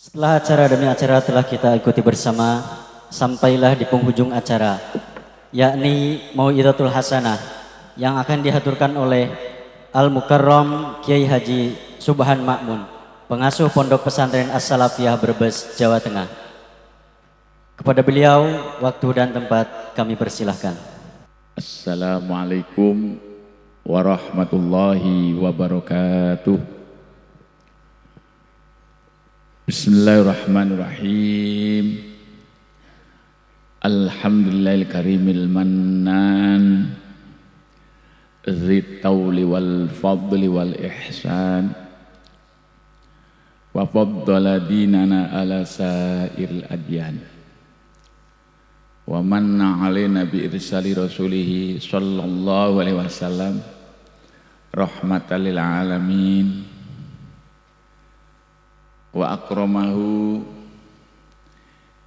Setelah acara demi acara telah kita ikuti bersama, sampailah di penghujung acara, yakni Mau'izatul Hasanah yang akan dihaturkan oleh Al-Mukarram Kiai Haji Subhan Ma'mun, pengasuh Pondok Pesantren As-Salafiyah Brebes, Jawa Tengah. Kepada beliau, waktu dan tempat kami persilahkan. Assalamualaikum warahmatullahi wabarakatuh. Bismillahirrahmanirrahim. Alhamdulillahil karimil mannan, dzit tauli wal fadli wal ihsan, wa faddala dinana ala sairil adyan, wa manna alaina bi irsali rasulihi sallallahu alaihi wasallam rahmatan lil alamin, wa akramahu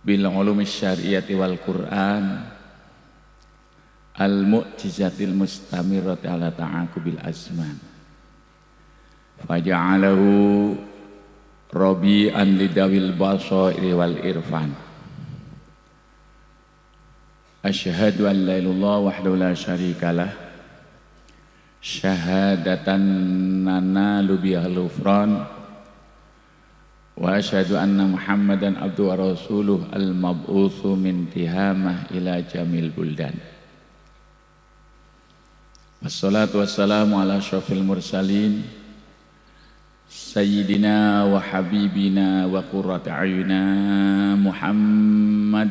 bil ulumi syariati wal Qur'an al mu'jizatil mustamirrati ala ta'aqubil azman, faja'alahu rabi'an lidawil basairi wal irfan. Asyhadu an la ilaha illallah wahdahu la syarikalah, syahadatan nanalu bihal ghufran, wa asyhadu anna Muhammadan abduhu wa rasuluh al-mab'utsu min tihamah ila jamil buldan. Wassalatu wassalamu ala asyrafil mursalin sayyidina wa habibina wa qurrati a'yunina Muhammad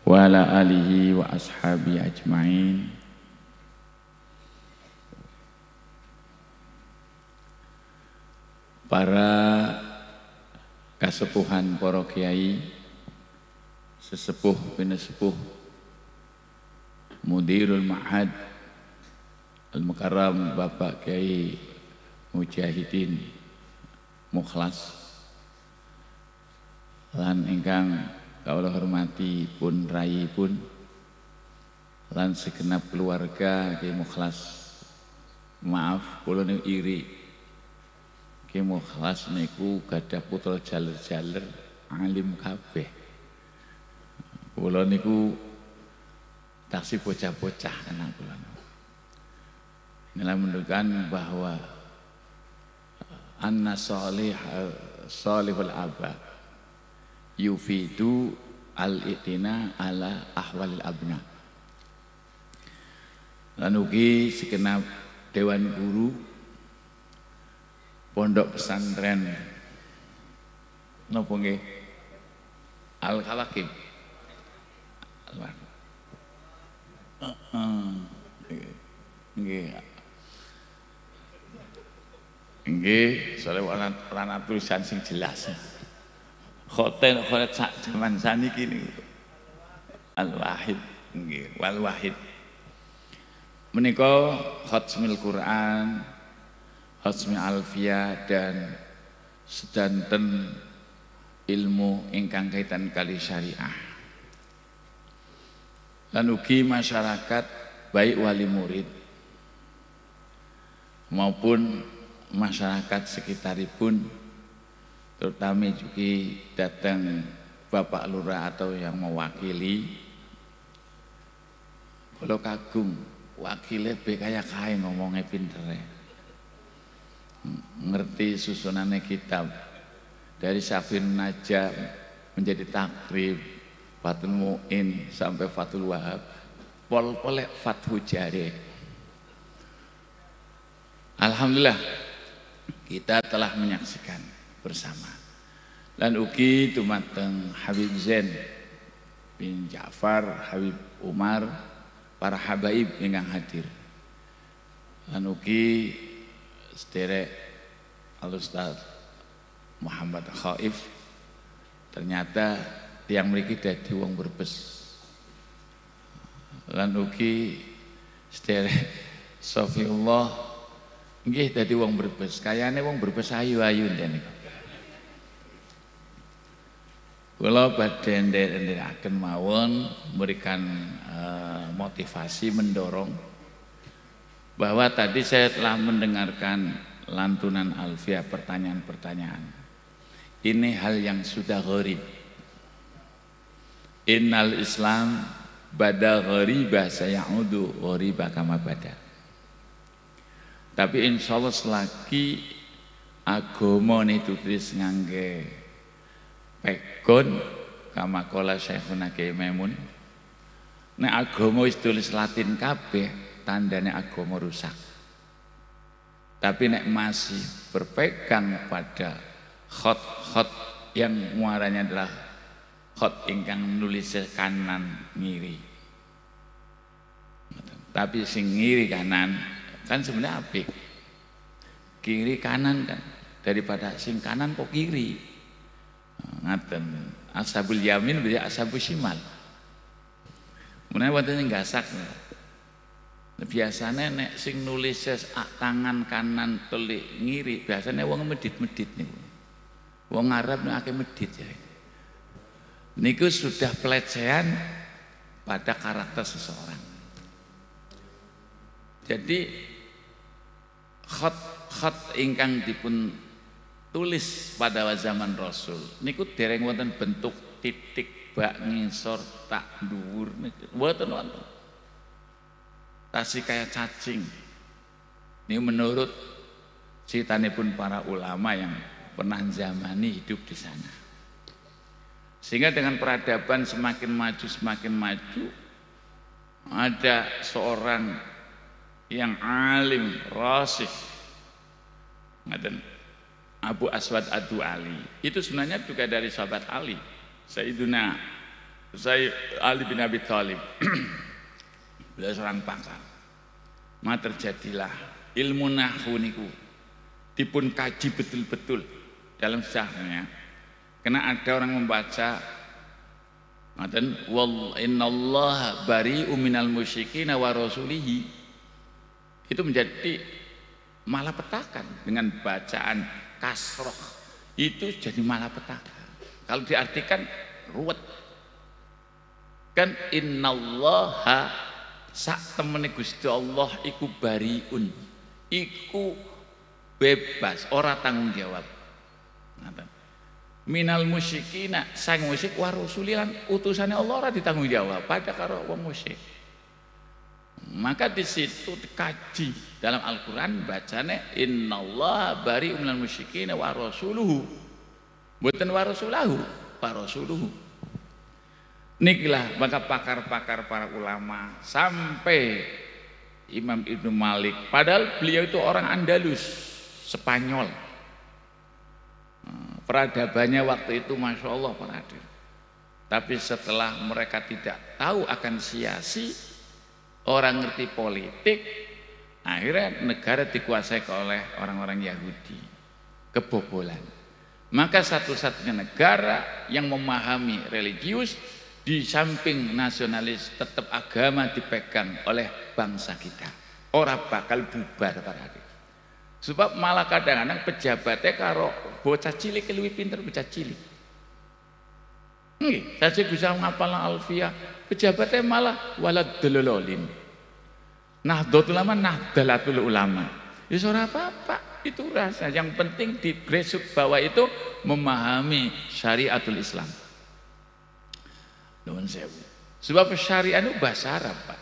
wa ala alihi wa ashabi ajmain. Para kasepuhan, para kiai, sesepuh pinesepuh, Mudirul Ma'had Al-Mukarram Bapak Kiai Mujahidin Mukhlas, lan ingkang kawula hormati pun rayi pun, lan segenap keluarga Kiai Mukhlas. Maaf kula niku iri, Kiai Mukhlas niku gadah putra jaler-jaler alim kabeh. Kula niku taksih bocah-bocah anak kula. Inilah menunjukkan bahwa anna salihul aba yufidu al-i'tina ala ahwalil abna. Lan ugi segenap dewan guru Pondok Pesantren napa nggih Al-Kawakim. Nggih, soalnya ana tulisan sing jelas. Khoten sak jaman saniki niku Al-Wahid nggih, wal Wahid. Menika khatmil Quran, Khatmi Alfiyah dan sedanten ilmu ingkang kaitan kali syariah. Lan ugi masyarakat baik wali murid maupun masyarakat sekitaripun, terutama juga datang Bapak Lurah atau yang mewakili. Kalau kagum wakilnya kayak kaya ngomongnya pintere, ngerti susunannya kitab dari Syafin Najam menjadi Takrib, Fathul Mu'in sampai Fathul Wahab, pol-polek Fathu Jari. Alhamdulillah kita telah menyaksikan bersama. Dan ugi dumateng Habib Zain bin Ja'far, Habib Umar, para habaib ingkang hadir. Dan ugi sederek Al-Ustaz Muhammad Khaif, ternyata tiang mriki dadi wong Brebes. Lan ugi sederek Sofiullah nggih dadi wong Brebes. Kayane wong Brebes ayu-ayu niku. Kula badhe ndherekaken mawon memberikan motivasi, mendorong bahwa tadi saya telah mendengarkan lantunan alfiah pertanyaan-pertanyaan Ini hal yang sudah gharib. Innal Islam bada gharibah sayaudu gharibah kama bada. Tapi insya Allah selagi agama ini tulis ngangge pegon kama kola Syekhuna Kiai Maimun, nek agama wis tulis Latin kabeh tandane agama rusak. Tapi nek masih berpegang pada khot yang muaranya adalah khot ingkang nulis kanan ngiri, tapi sing ngiri kanan kan sebenarnya apik, kiri kanan kan, daripada sing kanan kok kiri. Ngaten ashabul yamin bisa ashabul shimal. Menawa wonten gasak. Biasanya nek sing nulis tangan kanan telik ngiri, biasanya wong medit-medit niku. Wong Arab nek akeh medit ya. Niku sudah pelecehan pada karakter seseorang. Jadi khot ingkang dipun tulis pada zaman Rasul niku dereng wonten bentuk titik bak ngisor tak dhuwur niku mboten wonten. Tasih kayak cacing. Ini menurut ceritanya para ulama yang pernah zamani hidup di sana. Sehingga dengan peradaban semakin maju, ada seorang yang alim, rasih, Abu Aswad Ad-Du'ali. Itu sebenarnya juga dari sahabat Ali, Sayyidina Ali bin Abi Thalib. Beliau seorang pakar. Maka terjadilah ilmu nahwu niku dipun kaji betul-betul dalam sejarahnya. Karena ada orang membaca ngaten wal innallaha bari'um minal musyrikin wa rasulihi. Itu menjadi malapetakan dengan bacaan kasroh. Itu jadi malapetaka. Kalau diartikan ruwet. Kan innallaha sak temene Gusti Allah iku bariun, iku bebas, ora tanggung jawab. Minal musyikina sang musyrik wa rasulilan utusane Allah ora ditanggung jawab pada karo wong musyrik. Maka di situ dikaji dalam Al-Qur'an bacane innallaha bari'un minal musyikina wa rasuluhu. Mboten wa rasulahu, wa rasuluhu. Nikilah maka pakar-pakar para ulama sampai Imam Ibnu Malik, padahal beliau itu orang Andalus, Spanyol. Peradabannya waktu itu Masya Allah peradaban. Tapi setelah mereka tidak tahu akan siasi, orang ngerti politik, akhirnya negara dikuasai oleh orang-orang Yahudi, kebobolan. Maka satu-satunya negara yang memahami religius di samping nasionalis tetap agama dipegang oleh bangsa kita. Orang bakal bubar para adik. Sebab malah kadang-kadang pejabatnya karo bocah cilik lebih pinter bocah cilik. Nggih, saya bisa ngapal alfiah, pejabatnya malah walad dololin. Nahdlatul ulama, nahdlatul ulama. Ya ora apa-apa, itu rasa. Yang penting di gresuk bawah itu memahami syariatul Islam. Nuwun sewu. Sebab syariat itu bahasa Arab, Pak.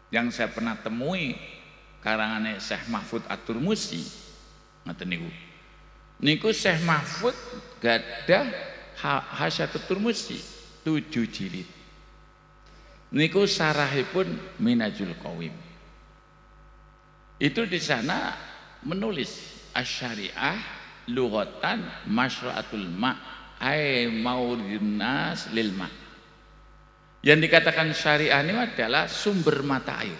Yang saya pernah temui karangane Syekh Mahfud At-Turmusi. Ngoten niku. Niku Syekh Mahfud gadah Hasyatut Turmusi 7 jilid. Niku sarahipun Minhajul Qawim. Itu di sana menulis asy-syariah lughatan masyra'atul ma' ay mauridun nas lil ma'. Yang dikatakan syariah ini adalah sumber mata air.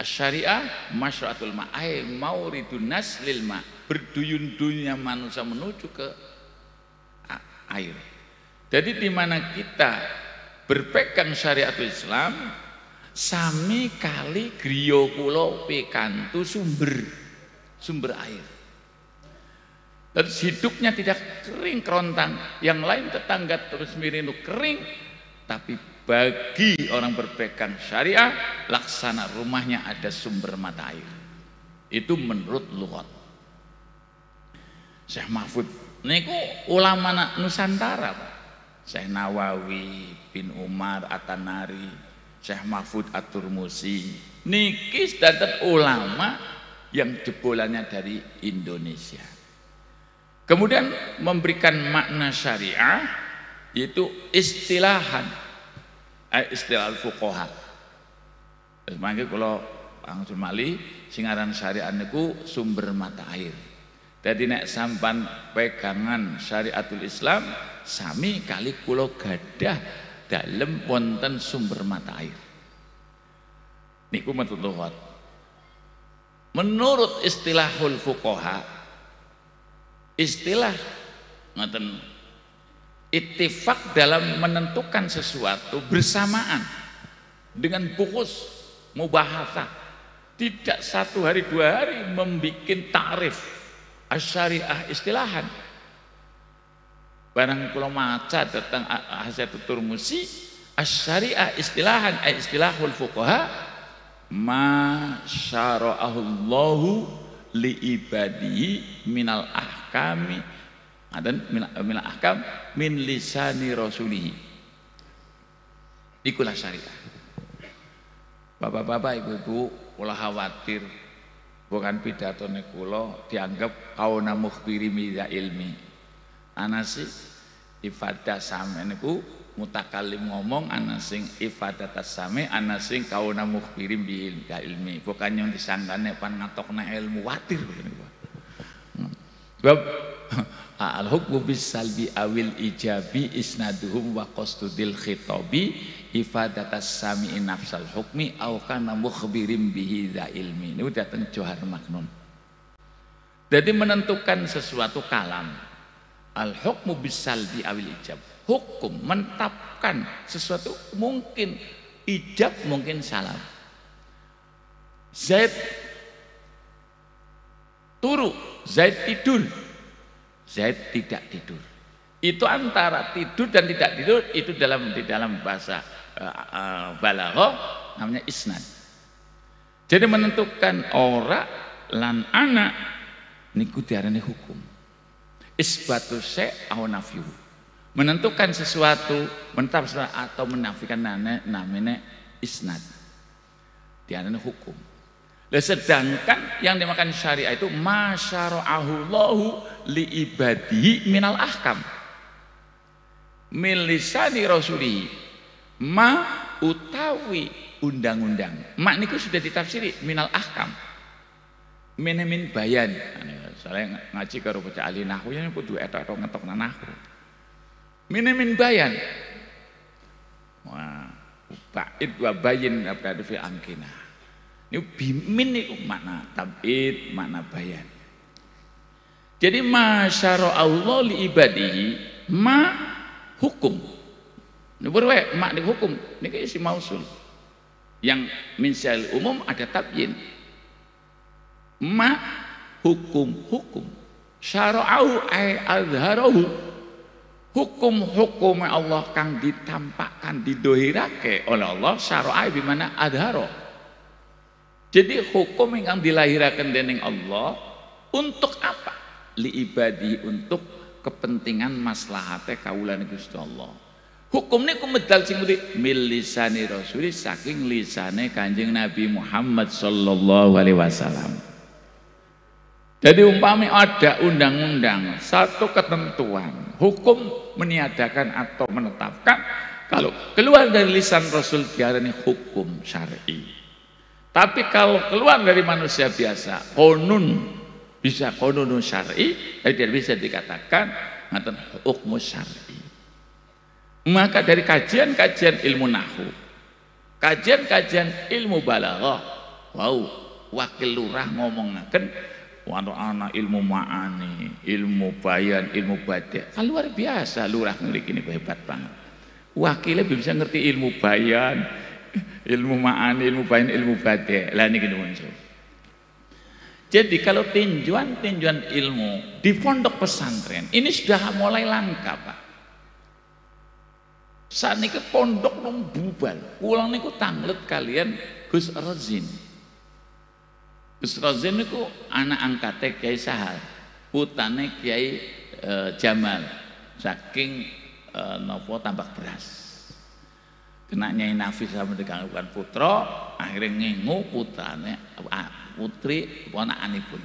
Asy-syariah masyra'atul ma' ay mauridun nas lil ma', berduyun-duyunnya manusia menuju ke air. Jadi di mana kita berpegang syariatul Islam, sami kali griya kula pikantu sumber air. Terus hidupnya tidak kering kerontang, yang lain tetangga terus mirinu kering, tapi bagi orang berpegang syariah, laksana rumahnya ada sumber mata air. Itu menurut lughat. Syekh Mahfud niku ulama Nusantara, Pak. Syekh Nawawi bin Umar At-Tanari, Syekh Mahfud At-Turmusi, niki sedanten ulama yang jebolannya dari Indonesia. Kemudian memberikan makna syariah yaitu istilahan, istilah fuqaha. Terus mangke kula langsung malih sing aran syariah niku sumber mata air. Jadi nek sampan pegangan syariatul Islam sami kali kula gadah dalem wonten sumber mata air. Niku matulungot. Menurut istilahul fuqaha, istilah ngoten ittifaq dalam menentukan sesuatu bersamaan dengan bukus mubahasah, tidak 1 hari 2 hari membikin ta'rif asy-syariah istilahan. Barang kula maca tentang Hasyatut Turmusi, asy-syariah istilahan ay istilahul fuqaha ma syara'ahullahu li ibadihi minal ahkami dan minal ahkam min lisani rasulihi. Ikulah syariah. Bapak-bapak, ibu-ibu, kula khawatir bukan pidato kula dianggap kauna mukhbiri mida ilmi. Ana sih ifadah same niku mutakallim ngomong, ana sing ifadah tasame, ana sing kauna mukhbiri mida ilmi. Bukan yang disangkane pan ngatokna ilmu watir niku. Sebab al-hukmu bisalbi awil ijabi isnaduhum wa qasdudil khitabi ifadatas sami'i nafsal hukmi au kana mukhbirim bihi dza ilmi. Ini datang Johar Maknun. Jadi menentukan sesuatu kalam. Al-hukmu bisalbi awil ijab. Hukum menetapkan sesuatu mungkin ijab mungkin salam. Zaid turu, Zaid tidur. Zaid tidak tidur. Itu antara tidur dan tidak tidur itu di dalam bahasa balaghah namanya isnad. Jadi menentukan ora lan ana niku diarani hukum. Isbatu syai' au nafyu. Menentukan sesuatu, menetapkan sesuatu atau menafikan namanya isnad. Diarani hukum. Sedangkan yang dimakan syariah itu masyara'ahullahu li ibadihi minal ahkam min lisani rasuli ma utawi undang-undang. Mak niku sudah ditafsiri minal ahkam min bayan. Saya ngaji karo bocah ahli nahwu yen kudu etok-etok ngetokna nahwu. Min bayan. Wah, ba'id wa bayin apa fi angkina. Ini bimin itu makna tab'id, makna bayan. Jadi masyara Allah li ibadihi ma hukum. Ini berwe mak di hukum. Ini kayak isi mausul. Yang min sya'il umum ada tabyin. Ma hukum. Syara'ahu ay azharahu. Hukum Allah kang ditampakkan didohirake oleh Allah syara'a bi mana azhara. Jadi hukum yang dilahirkan dening Allah untuk apa? Li ibadi, untuk kepentingan maslahate kawulane Gusti Allah. Hukum niku medal sing mil lisani rasuli saking lisane Kanjeng Nabi Muhammad sallallahu alaihi wasallam. Jadi umpami ada undang-undang, satu ketentuan, hukum meniadakan atau menetapkan, kalau keluar dari lisan Rasul diarani hukum syar'i. Tapi kalau keluar dari manusia biasa, konun bisa konun syar'i, tidak bisa dikatakan ngaten hukum syar'i. Maka dari kajian-kajian ilmu nahwu, kajian-kajian ilmu balaghah, wow, wakil lurah ngomongaken ana ilmu ma'ani, ilmu bayan, ilmu badi'. Kan luar biasa lurah ngriki niku hebat banget. Wakilnya bisa ngerti ilmu bayan, ilmu ma'ani, ilmu bayan, ilmu badi'. Lah niki nuwun. Jadi kalau tinjuan-tinjuan ilmu di pondok pesantren ini sudah mulai langka, Pak. Saat ini pondok nung bubal, pulang niku tanglet kalian Gus Razin. Gus Razin niku anak angkatnya Kiai Sahal. putane Kiai Jamal saking nopo tambak beras. Kena Nyai Nafis sama digangguan putra, akhirnya ngingu putrane putri ponakanipun.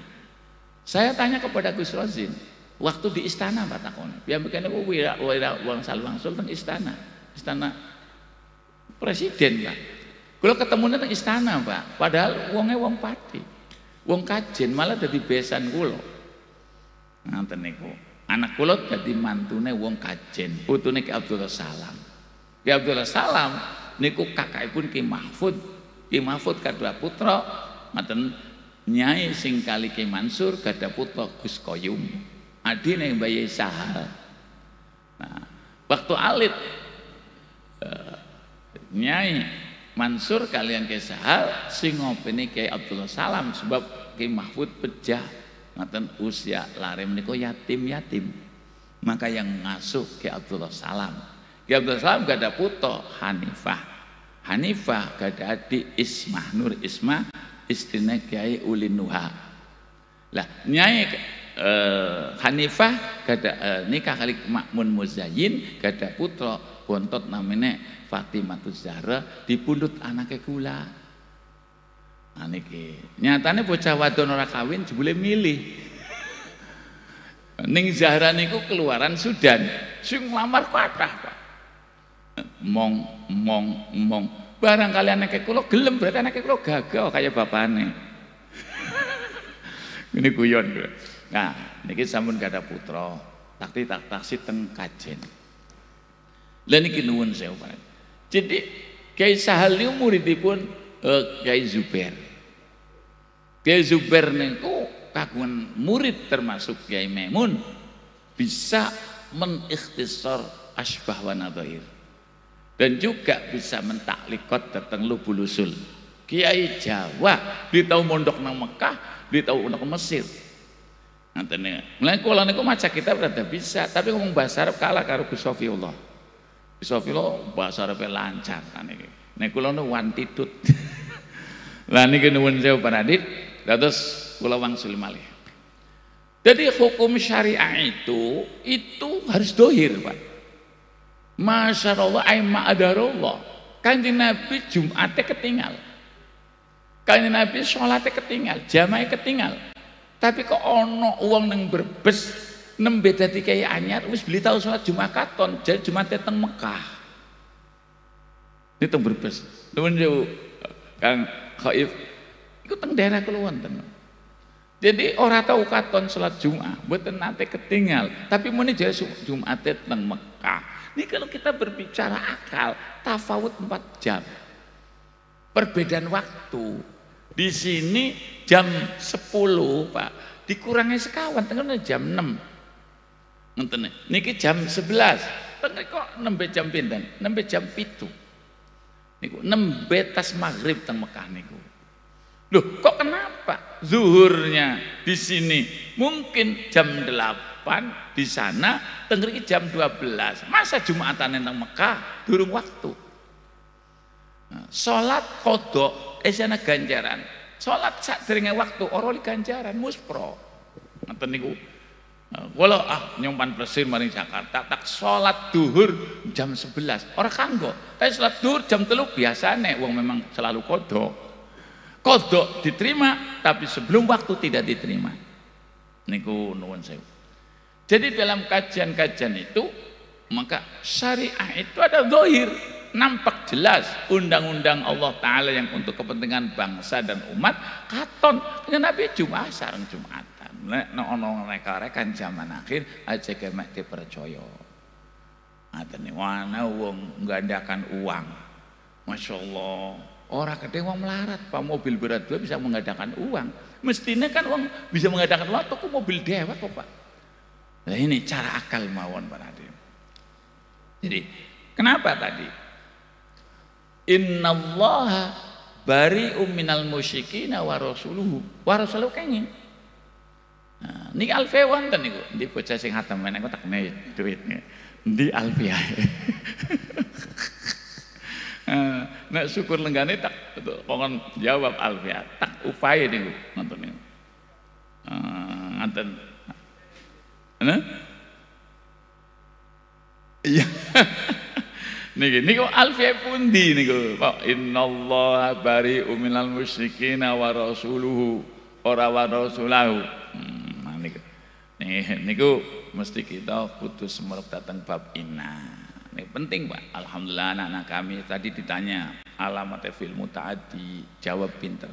Saya tanya kepada Gus Rozin, waktu di istana Pak takon, yang bikin aku wira uang salwangsul teng istana presiden Pak. Kalau ketemunya teng istana Pak, padahal wongnya wong pati, wong kajen malah jadi besan kulo. Nganten niku, anak kulo jadi mantune wong kajen, putune Ki Abdullah Salam. Ki Abdullah Salam niku kakakipun Ki Mahfud. Ki Mahfud kadua putra, ngaten Nyai sing kali Ki Mansur kada putra Gus Koyum. Adine Mbah Sahal. Nah, waktu alit Nyai Mansur kalian Ki Sahal sing ngopeni Ki Abdullah Salam sebab Ki Mahfud pejah ngaten usia larem niku yatim-yatim. Maka yang ngasuh Ki Abdullah Salam. Ki Abdullah Salam gak ada putra Hanifah. Hanifah gak ada adik Ismah, Nur Ismah istrinya Kiai Ulin Nuha. Lah Nyai Hanifah gak ada nikah kali Makmun Muzayyin gak ada putra bontot namanya Fatimatuz Zahra dipundhut anaknya kula. Nah niki nyatane bocah wadon ora kawin jebule milih. Ning Zahra niku keluaran Sudan, sing nglamar kathah, Pak. Mong barang kalian anake kula gelem berarti anake kula gagal kaya bapane. Ini guyon. Nah, niki sampun gak ada putra, taksi teng Kajen. Lah niki nuwun sewu Pak. Jadi Kiai Sahal niku muridipun Kiai Zubair. Kiai Zubair niku kagungan murid termasuk Kiai Maimun bisa menikhtisar asbah wa nadhair. Dan juga bisa mentaklikot tentang lubul usul. Kiai Jawa di tahu mondok nang Mekah, di tahu nang Mesir. Ngene. Mulai kula niku maca kitab rada bisa, tapi ngomong bahasa Arab kalah karo Gus Sofiullah. Gus Sofiullah bahasa Arab lancar kan iki. Nek kula nu wantitut. Lah niki nuwun sewu panadit, dados kula wangsul malih. Jadi hukum syariah itu harus dohir, Pak. Masya Allah, aima adarullah. Kanjeng Nabi Jumatnya ketinggal, Kanjeng Nabi sholatnya ketinggal, jamaah ketinggal. Tapi kok ono uang neng Brebes nembe dadi Kiai anyar wis beli tahu sholat Jumat katon, jadi Jumatnya teng Mekah. Ini teng Brebes. Nuwun yo Kang Khaif iku teng daerah kula wonten. Jadi orang tahu katon sholat Jumat, mboten nate ketinggal, tapi muni jare Jumatnya teng Mekah. Ini kalau kita berbicara akal, tafawut 4 jam. Perbedaan waktu. Di sini jam 10, Pak. Dikurangi sekawan, tengene jam 6. Ngoten niki jam 11. Tengene kok nembe jam pinten? Nembe jam 7. Niku nembe tas maghrib teng Mekah niku. Loh, kok kenapa? Zuhurnya di sini mungkin jam 8. Di sana tengriki jam 12. Masa Jumatan nang Mekah durung waktu. Nah, salat qadha esana ganjaran. Salat sadurunge waktu ora li ganjaran muspro. Ngoten niku. Kula nyumpan plesir maring Jakarta tak salat duhur jam 11. Ora kanggo. Tapi salat duhur jam 3 biasane wong memang selalu qadha. Qadha diterima tapi sebelum waktu tidak diterima. Niku nuwun sewu. Jadi dalam kajian-kajian itu maka syariah itu ada zahir, nampak jelas undang-undang Allah Ta'ala yang untuk kepentingan bangsa dan umat katon. Karena Nabi Jumat sareng Jumatan. Nek ono reka-rekan zaman akhir aja kemek dipercaya. Ngaten wana wong nggandakan uang. Masya Allah, orang gede wong melarat, Pak mobil berat 2 bisa mengadakan uang. Mestinya kan wong bisa mengadakan uang tuku mobil dewek kok, Pak. Nah ini cara akal mawon Pak Nadim. Jadi kenapa tadi? Innallaha bari'um minal musyrikina wa rasuluhu. Wa rasuluhu kenging. Nah, niki alfiah wonten niku. Ndi bocah sing hatam menek tak kene duitnya. Ndi alfiah. Nek syukur lenggane tak pokon jawab alfiah. Tak upaye niku ngoten niku. Ngoten. Nah? Iya. Niku alfiah pundi niku. Innallaha bari'u minal musyrikin wa rasuluhu ora wa rasulahu. Niku mesti kita kudu semerep datang bab inna. Ini penting Pak. Alhamdulillah anak-anak kami tadi ditanya alamat fil mutaaddi, jawab pinter.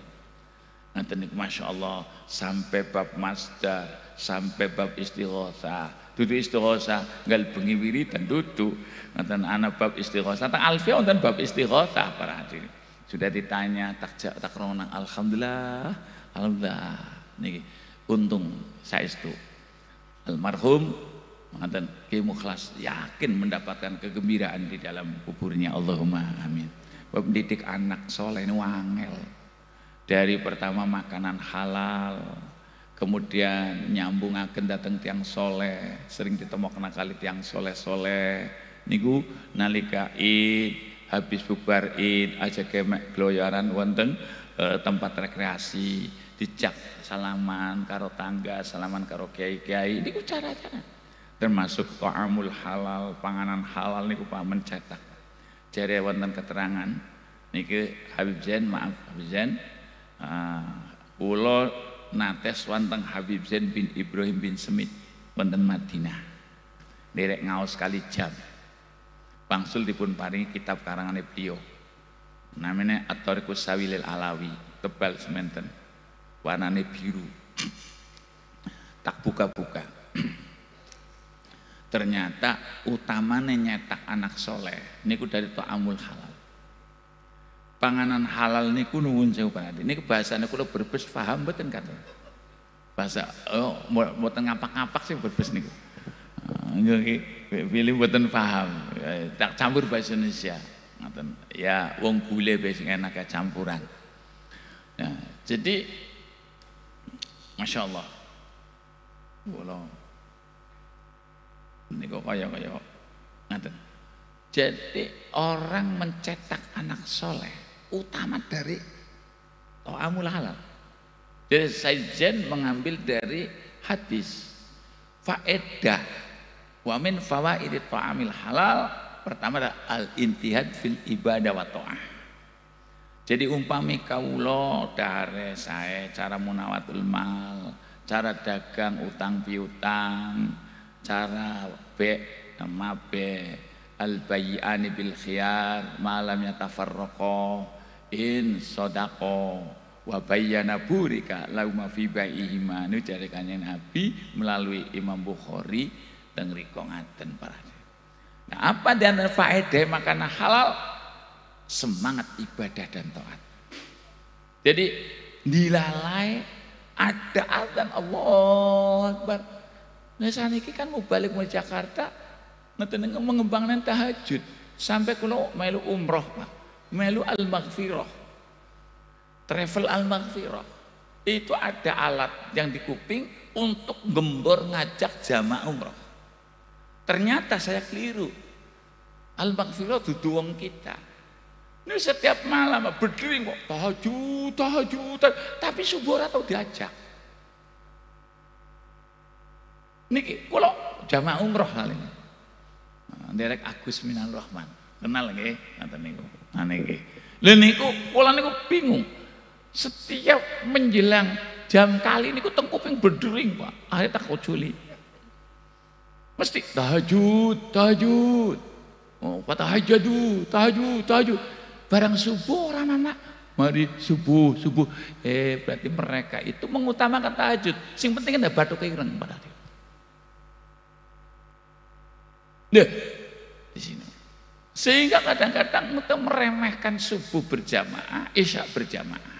Nanti niku Masya Allah sampai bab masdar, sampai bab istighosah. Dudu istighosah, ngal bengi wiridan dudu. Nanti anak bab istighosah, tak alfiah dan bab istighosah para hadirin. Sudah ditanya tak rona, alhamdulillah, alhamdulillah. Niki untung saestu. Almarhum manten Ki Mukhlas yakin mendapatkan kegembiraan di dalam kuburnya. Allahumma amin. Mendidik anak soleh ini wangel. Dari pertama makanan halal, kemudian nyambung akan datang tiang soleh, sering ditemok kali tiang soleh-soleh. Niku nalika Id, habis bubar Id, aja kemek gloyaran wonten tempat rekreasi, dicak salaman karo tangga, salaman karo kiai-kiai. Niku cara-cara. Termasuk ta'amul halal, panganan halal niku Pak mencetak. Jare wonten keterangan niki Habib Zain, maaf Habib Zain, kula nates wonten Habib Zain bin Ibrahim bin Semit wonten Madinah. Derek ngaos kali jam. Bangsul dipun paringi kitab karangane beliau. Namanya At-Thariqus Sawilil Alawi, tebal sementen. Warnane biru. Tak buka-buka. Ternyata utamanya nyetak anak soleh niku dari ta'amul halal. Panganan halal niku nuwun sewu panati. Niku bahasane kula berbes paham mboten kata. Bahasa mboten ngapak-ngapak sih berbes niku. Nggih pilih mboten paham. Tak campur bahasa Indonesia. Ngoten. Ya wong bule wis enak campuran. Nah, jadi Masya Allah. Niku kaya ngaten. Jadi orang mencetak anak soleh utama dari ta'amul halal. Jadi Sayyid mengambil dari hadis faedah wa min fawaidi ta'amil halal. Pertama adalah al-intihad fil ibadah wa ta'ah. Jadi umpami kawula dare sae cara munawatul mal, cara dagang utang piutang, cara mabe al-bayyani bil khiyar malam yatafarraqa in sodako wa bayyana burika lauma fi baihima. Nu jare Kanjeng Nabi melalui Imam Bukhari teng riko ngaten para. Nah, apa di antara faedah makanan halal? Semangat ibadah dan taat. Jadi dilalai ada azan Allahu Akbar. Nah saniki kan mau balik ke Jakarta ngeten mengembangkan tahajud sampai kalau melu umroh Pak, melu al-maghfirah, travel al-maghfirah itu ada alat yang di kuping untuk gembor ngajak jamaah umroh. Ternyata saya keliru, al-maghfirah dudu wong kita. Ini setiap malam berdiri kok tahajud, tapi subuh ora tau diajak. Niki kalau jamaah umroh kali ini. Derek Agus Minal Rahman. Kenal nggih ngoten niku. Niki. Lha niku kula niku bingung. Setiap menjelang jam kali niku teng kuping berdering, Pak. Akhirnya tak koculi. Mesti tahajud. Oh, tahajud. Barang subuh orang anak mari subuh. Berarti mereka itu mengutamakan tahajud. Sing penting ada batuk ireng pada dia. Nah, di sini. Sehingga kadang-kadang kita meremehkan subuh berjamaah, isya berjamaah.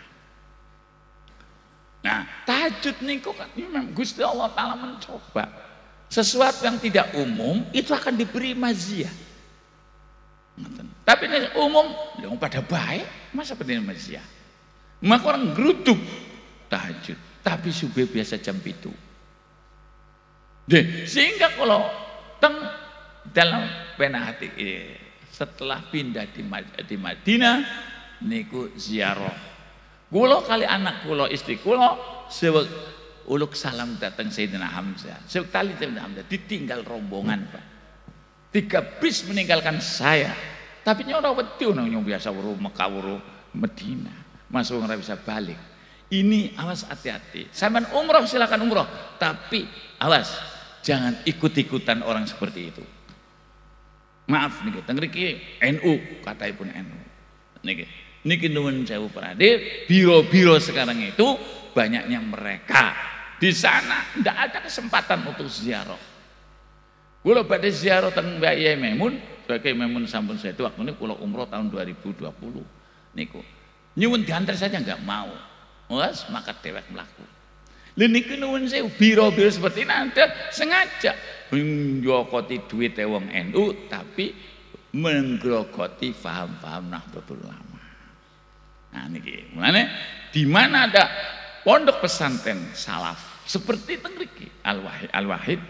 Nah, tahajud niku kan memang Gusti Allah Ta'ala mencoba. Sesuatu yang tidak umum itu akan diberi maziyah. Tapi ini umum, yang pada baik, masa penting maziyah. Maka orang geruduk tahajud, tapi subuh biasa jam 7. Sehingga kalau dalam pena hati setelah pindah di Madinah niku ziarah. Kula kali anak kula istri kula uluk salam datang Sayyidina Hamzah. Sekali Sayyidina Hamzah ditinggal rombongan, Pak. 3 bis meninggalkan saya. Tapi nyora wedi nang biasa weruh Mekah weruh Medina. Masuk ora bisa balik. Ini awas hati-hati. Sampean umroh silakan umroh, tapi awas jangan ikut-ikutan orang seperti itu. Maaf niki, teng mriki NU, kataipun NU. Niki nuwun sewu Pradir, biro-biro sekarang itu banyaknya mereka di sana tidak ada kesempatan untuk ziarah. Kula badhe ziarah teng Mbak Yai Maimun, sebagai Maimun sampun saya itu waktu ini kula umroh tahun 2020 niku. Nyuwun diantar saja enggak mau. Wes maka dewek mlaku. Lha niku nuwun sewu biro-biro seperti ini ada sengaja njokoti duit wong NU tapi menggerogoti paham-paham Nahdlatul Ulama. Nah niki mulane di mana ada pondok pesantren salaf seperti teng mriki Al-Wahid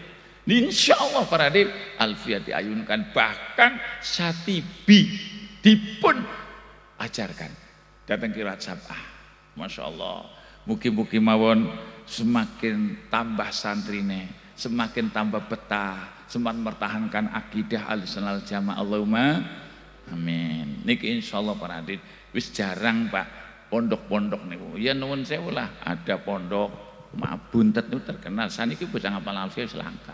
insyaallah para adib alfiyah diayunkan, bahkan Syatibi dipun ajarkan datang ke Sabah. Masya Allah, mugi-mugi mawon semakin tambah santrine, semakin tambah betah, semakin mempertahankan akidah Ahlussunnah wal Jamaah. Allahumma amin. Niki insyaallah para adib wis jarang Pak pondok-pondok niku. Ya nuwun sewu lah, ada pondok Buntet niku terkenal. Saniki bocah ngapal alfiyah selangka.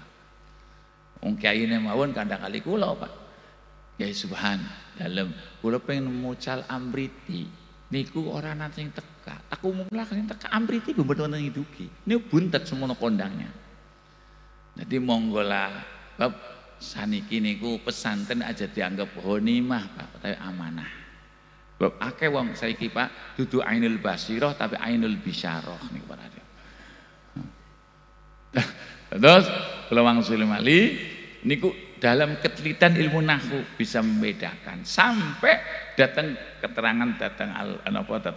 Wong kiyaine mawon kandang kali kula Pak. Kyai Subhan dalem kula pengen mucal Amriti. Niku ora ana sing teka. Aku mulai sing teka Amriti mboten wonten ngiduki. Niku Buntet semono kondangnya. Jadi monggo lah bab saniki niku pesantren aja dianggap ghanimah Pak, tapi amanah. Bab akeh wong saiki Pak dudu ainul basirah tapi ainul bisyarah niku para adep. Terus kula wangsul malih niku dalam ketelitian ilmu nahwu bisa membedakan sampai datang keterangan datang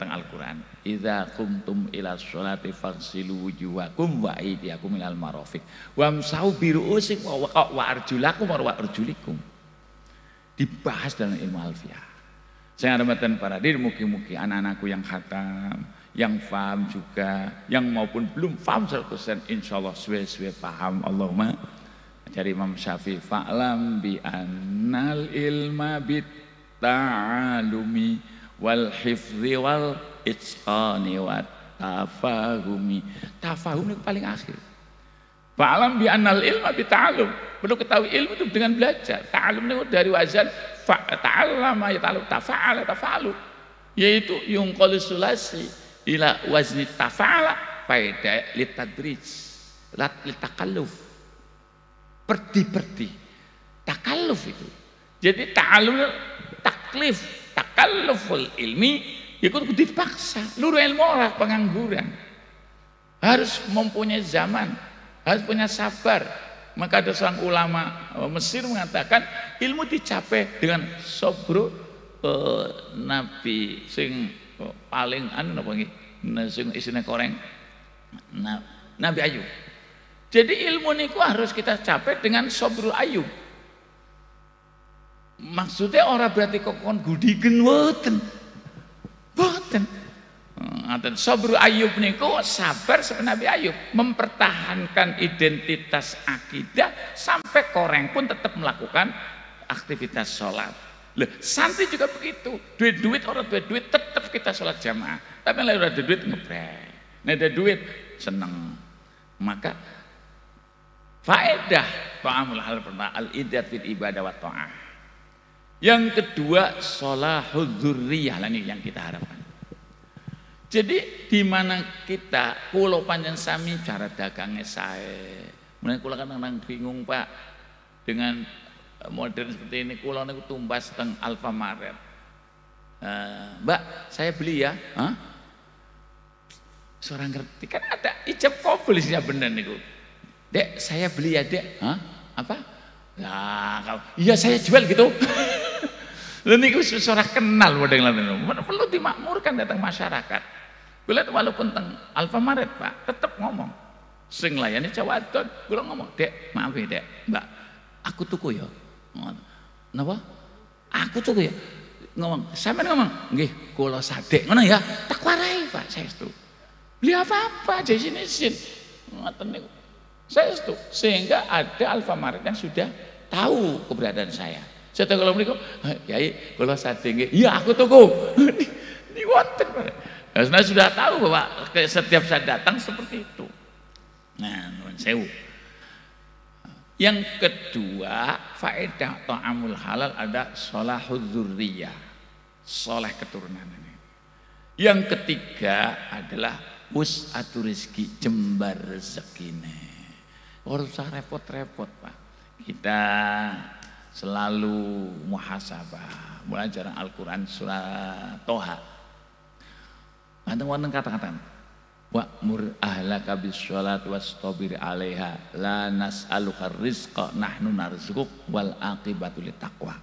Al-Qur'an. Idza qumtum ila sholati faghsilu wujuhakum wa aydiyakum ilal marafiq wamsahu bi ru'usikum wa arjulakum wa arjulikum. Dibahas dalam ilmu alfiyah. Saya hormatan para hadir, mugi-mugi anak-anakku yang khatam, yang paham juga, yang maupun belum paham 100% insyaallah suwe-suwe paham. Allahumma dari Imam Syafi'i fa'lam bi annal ilma bit ta'alumi wal hifzi wal itqani wat tafahumi. Tafahum itu paling akhir. Fa'lam bi annal ilma bit ta'alum. Perlu ketahui ilmu itu dengan belajar. Ta'alum itu dari wazan ta'allama yata'alum tafa'ala tafa'alu, yaitu yunqalu sulasi ila wazni tafa'ala faida litadrij litakalluf. Perdi-perdi takalluf itu. Jadi ta'alum taklif, takalluful ilmi ikut dipaksa. Luru ilmu orang pengangguran. Harus mempunyai zaman, harus punya sabar. Maka ada seorang ulama Mesir mengatakan ilmu dicapai dengan sobro nabi sing paling napa nggih sing isine koreng Nabi Ayub. Jadi ilmu niku harus kita capai dengan sobrul Ayub. Maksudnya orang berarti kok kon gudigen mboten. Mboten. Ngaten sobrul Ayub niku sabar seperti Nabi Ayub, mempertahankan identitas akidah sampai koreng pun tetap melakukan aktivitas sholat. Loh, santri juga begitu. Duit orang duit tetap kita sholat jamaah. Tapi kalau udah ada duit ngebrek. Nah ada duit seneng. Maka faedah fa'amul hal pertama al-idat fil ibadah wa ta'ah. Yang kedua sholahul dzurriyyah, ini yang kita harapkan. Jadi di mana kita kula panjang sami cara dagangnya sae. Mulane kula kadang-kadang bingung Pak dengan modern seperti ini. Kula niku tumbas teng Alfamaret. Mbak, saya beli ya. Hah? Seorang ngerti kan ada ijab kabul isinya bener niku. Dek, saya beli ya dek. Hah? Apa? Nah, iya saya jual gitu. Lalu ini seorang kenal perlu dimakmurkan datang masyarakat. Gue lihat walaupun teng Alfamaret Pak, tetap ngomong. Sing layani cawadon, gue ngomong, dek, maaf ya dek, mbak, aku tuku ya. Kenapa? Aku tuku ya. Ngomong, sampean ngomong, nggih, kula sadek ngono ya. Tak warai Pak, saya itu. Beli apa-apa aja sini. Ngoten niku. Saestu sehingga ada Alfamaret yang sudah tahu keberadaan saya. Saya tahu kalau mereka, Kiai, kalau sadhe nggih, iya aku tuku. Ini wonten. Nah, sudah tahu bahwa setiap saya datang seperti itu. Nah, nuwun sewu. Yang kedua, faedah ta'amul halal ada sholahul dzurriyyah, soleh keturunan ini. Yang ketiga adalah wus'atur rizki, jembar rezekine. Ora usah repot-repot, Pak. Kita selalu muhasabah, mulai ajaran Al-Qur'an surah Toha. Wonten kata-kata wa'mur ahlaka bis-sholati wastabir 'alaiha la nas'aluka rizqa nahnu narzuquk wal aqibatu littaqwa.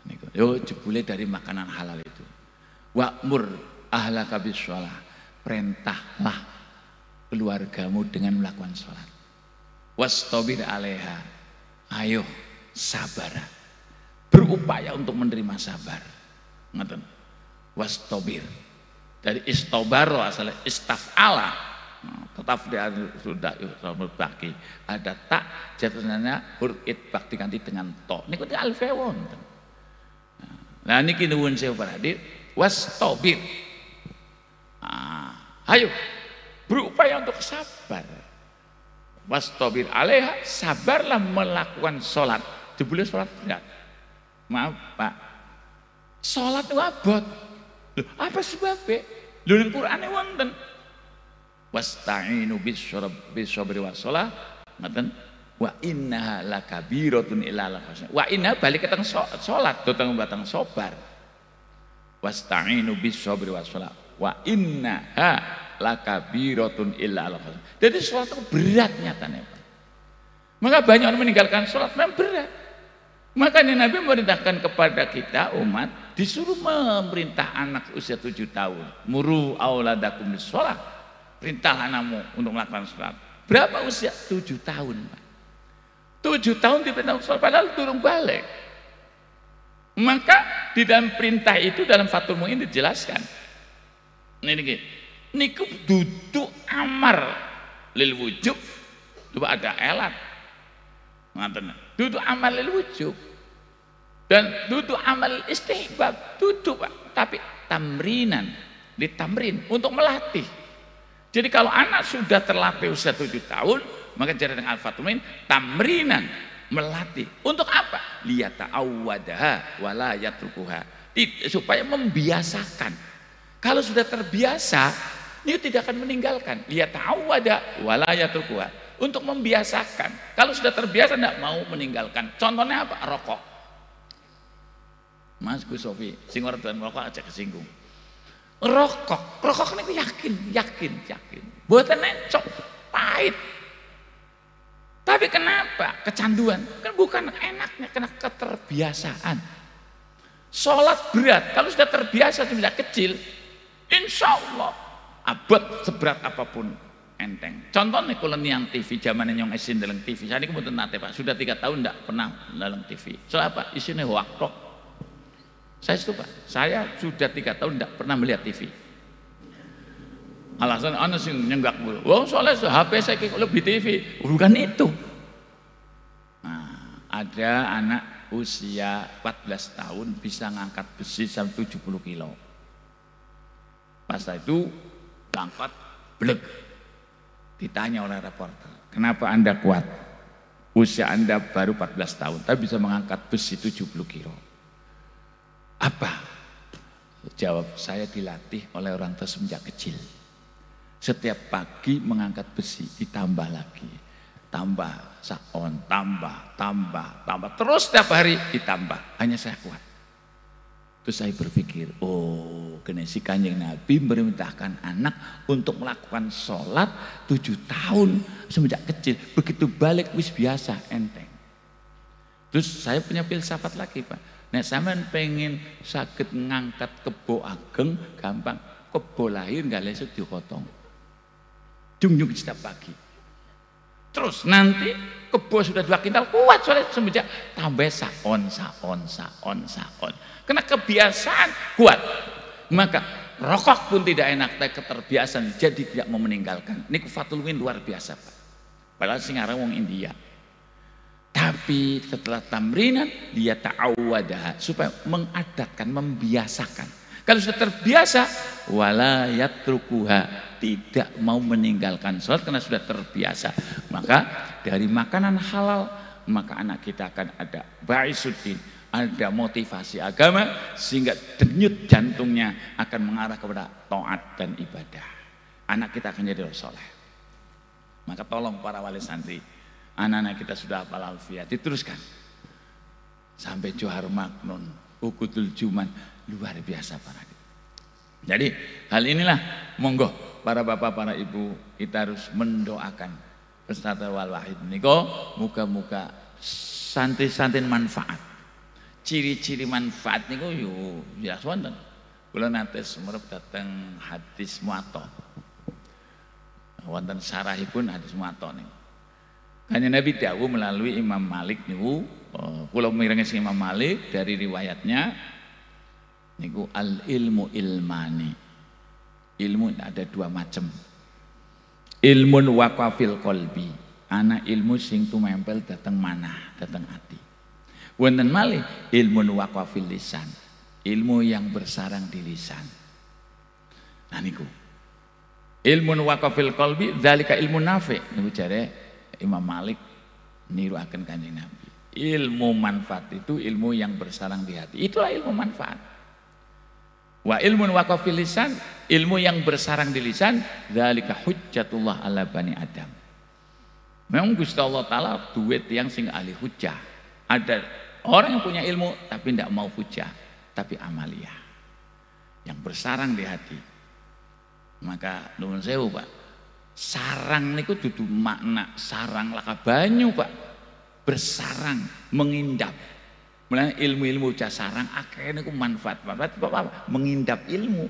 Niku yo jebule dari makanan halal itu. Wa'mur ahlaka bis-sholah, perintahlah keluargamu dengan melakukan sholat. Wastabir 'alaiha, ayo sabar, berupaya untuk menerima sabar. Ngoten. Wastabir dari istobaro asalnya istaf'ala, tetap dia sudah baki ada tak jatuhnya huruf bakti ganti dengan to niku alfewon. Nah niki nuwun sewu para hadir wastobir, ayo berupaya untuk sabar. Wastobir alaiha, sabarlah melakukan sholat. Jebule sholat berat, maaf Pak, sholat itu abot. Apa sebabnya? Lho ning Qur'ane wonten. Wasta'inu bis-shabri was-shalah, ngoten. Wa innaha lakabiratun illa al-khasya. Wa inna balik keteng salat doteng batang sabar. Wasta'inu bis-shabri was-shalah. Wa innaha lakabiratun illa al-khasya. Jadi salat itu berat nyatanya, Pak. Maka banyak orang meninggalkan salat memang berat. Makanya Nabi memerintahkan kepada kita umat disuruh memerintah anak usia 7 tahun. Muru auladakum bis-shalah. Perintah anakmu untuk melakukan salat. Berapa usia? 7 tahun, Pak. 7 tahun diperintah salat padahal turun balik. Maka di dalam perintah itu dalam Fathul Mu'in dijelaskan. Niku duduk amar lil wujub. Coba ada elat. Ngaten. Duduk amal lil wujub. Dan duduk amal istihbab, duduk Pak, tapi tamrinan, ditamrin untuk melatih. Jadi kalau anak sudah terlatih usia 7 tahun, maka jadi dengan Al-Fathul Mu'in tamrinan, melatih. Untuk apa? Liyata'awwadaha wa la yatrukuha. Supaya membiasakan. Kalau sudah terbiasa, dia tidak akan meninggalkan. Liyata'awwada wa la yatrukuha. Untuk membiasakan. Kalau sudah terbiasa tidak mau meninggalkan. Contohnya apa? Rokok. Mas Gus Sofi, sing ora doan rokok aja kesinggung. Rokok niku yakin. Mboten encok, pahit. Tapi kenapa? Kecanduan. Kan bukan enaknya, karena keterbiasaan. Sholat berat, kalau sudah terbiasa sejak kecil, insya Allah abot seberat apapun enteng. Contohnya kalau yang TV, zaman yang isin dalam TV, saya ini kemudian nate Pak, sudah 3 tahun tidak pernah dalam TV. Soal apa? Isinya waktu. Saya itu Pak, saya sudah 3 tahun tidak pernah melihat TV. Alasan anak sing nyenggak mulu. Wah soalnya HP saya lebih TV, bukan itu. Nah, ada anak usia 14 tahun bisa ngangkat besi sampai 70 kilo. Pas itu ngangkat, blek. Ditanya oleh reporter, kenapa Anda kuat? Usia Anda baru 14 tahun, tapi bisa mengangkat besi 70 kilo. Apa? Jawab, saya dilatih oleh orang tua semenjak kecil. Setiap pagi mengangkat besi, ditambah lagi. Tambah, saon, tambah. Terus setiap hari ditambah, hanya saya kuat. Terus saya berpikir, oh si Kanjeng Nabi memerintahkan anak untuk melakukan sholat 7 tahun semenjak kecil. Begitu balik wis biasa, enteng. Terus saya punya filsafat lagi Pak. Nek sampean pengen sakit ngangkat kebo ageng gampang, kebo lahir nggak lesuk dipotong. Jung setiap pagi. Terus nanti kebo sudah 2 kintal kuat soalnya semenjak tambah saon. Karena kebiasaan kuat. Maka rokok pun tidak enak, tapi keterbiasaan jadi tidak mau meninggalkan. Ini Fathul Muin luar biasa Pak. Padahal sing aran wong India. Tapi setelah tamrinan dia ta'awwadah supaya mengadatkan, membiasakan. Kalau sudah terbiasa wala yatrukuha, tidak mau meninggalkan sholat karena sudah terbiasa. Maka dari makanan halal maka anak kita akan ada ba'isuddin, ada motivasi agama sehingga denyut jantungnya akan mengarah kepada taat dan ibadah. Anak kita akan jadi soleh. Maka tolong para wali santri, anak-anak kita sudah hafal alfiyah, diteruskan sampai Johar Maknun, Ukudul Juman, luar biasa para. Jadi hal inilah monggo para bapak, para ibu, kita harus mendoakan peserta wal wahid niko, muka-muka santri-santri manfaat. Ciri-ciri manfaat niku yo jelas wonten. Kula nate sumerep dateng hadis Muwatta. Wonten sarahipun hadis Muwatta niku. Kanjeng Nabi dawuh melalui Imam Malik niku, kula mirengi Imam Malik dari riwayatnya niku al ilmu ilmani. Ilmu ada dua macam. Ilmun waqafil qalbi, ana ilmu sing tumempel dateng manah, dateng ati. Wonten malih ilmun waqafil lisan, ilmu yang bersarang di lisan. Nah niku ilmun waqafil qalbi zalika ilmu nafi. Niku jare Imam Malik niruaken Kanjeng Nabi. Ilmu manfaat itu ilmu yang bersarang di hati. Itulah ilmu manfaat. Wa ilmun waqafil lisan, ilmu yang bersarang di lisan, zalika hujjatullah ala bani Adam. Memang Gusti Allah Ta'ala duit yang sing ahli hujjah. Ada orang yang punya ilmu tapi tidak mau hujjah, tapi amalia yang bersarang di hati. Maka nuwun sewu Pak, sarang niku dudu makna sarang laka banyu Pak, bersarang, mengindap. Mulai ilmu-ilmu cah sarang akhirnya niku manfaat Pak, mengindap ilmu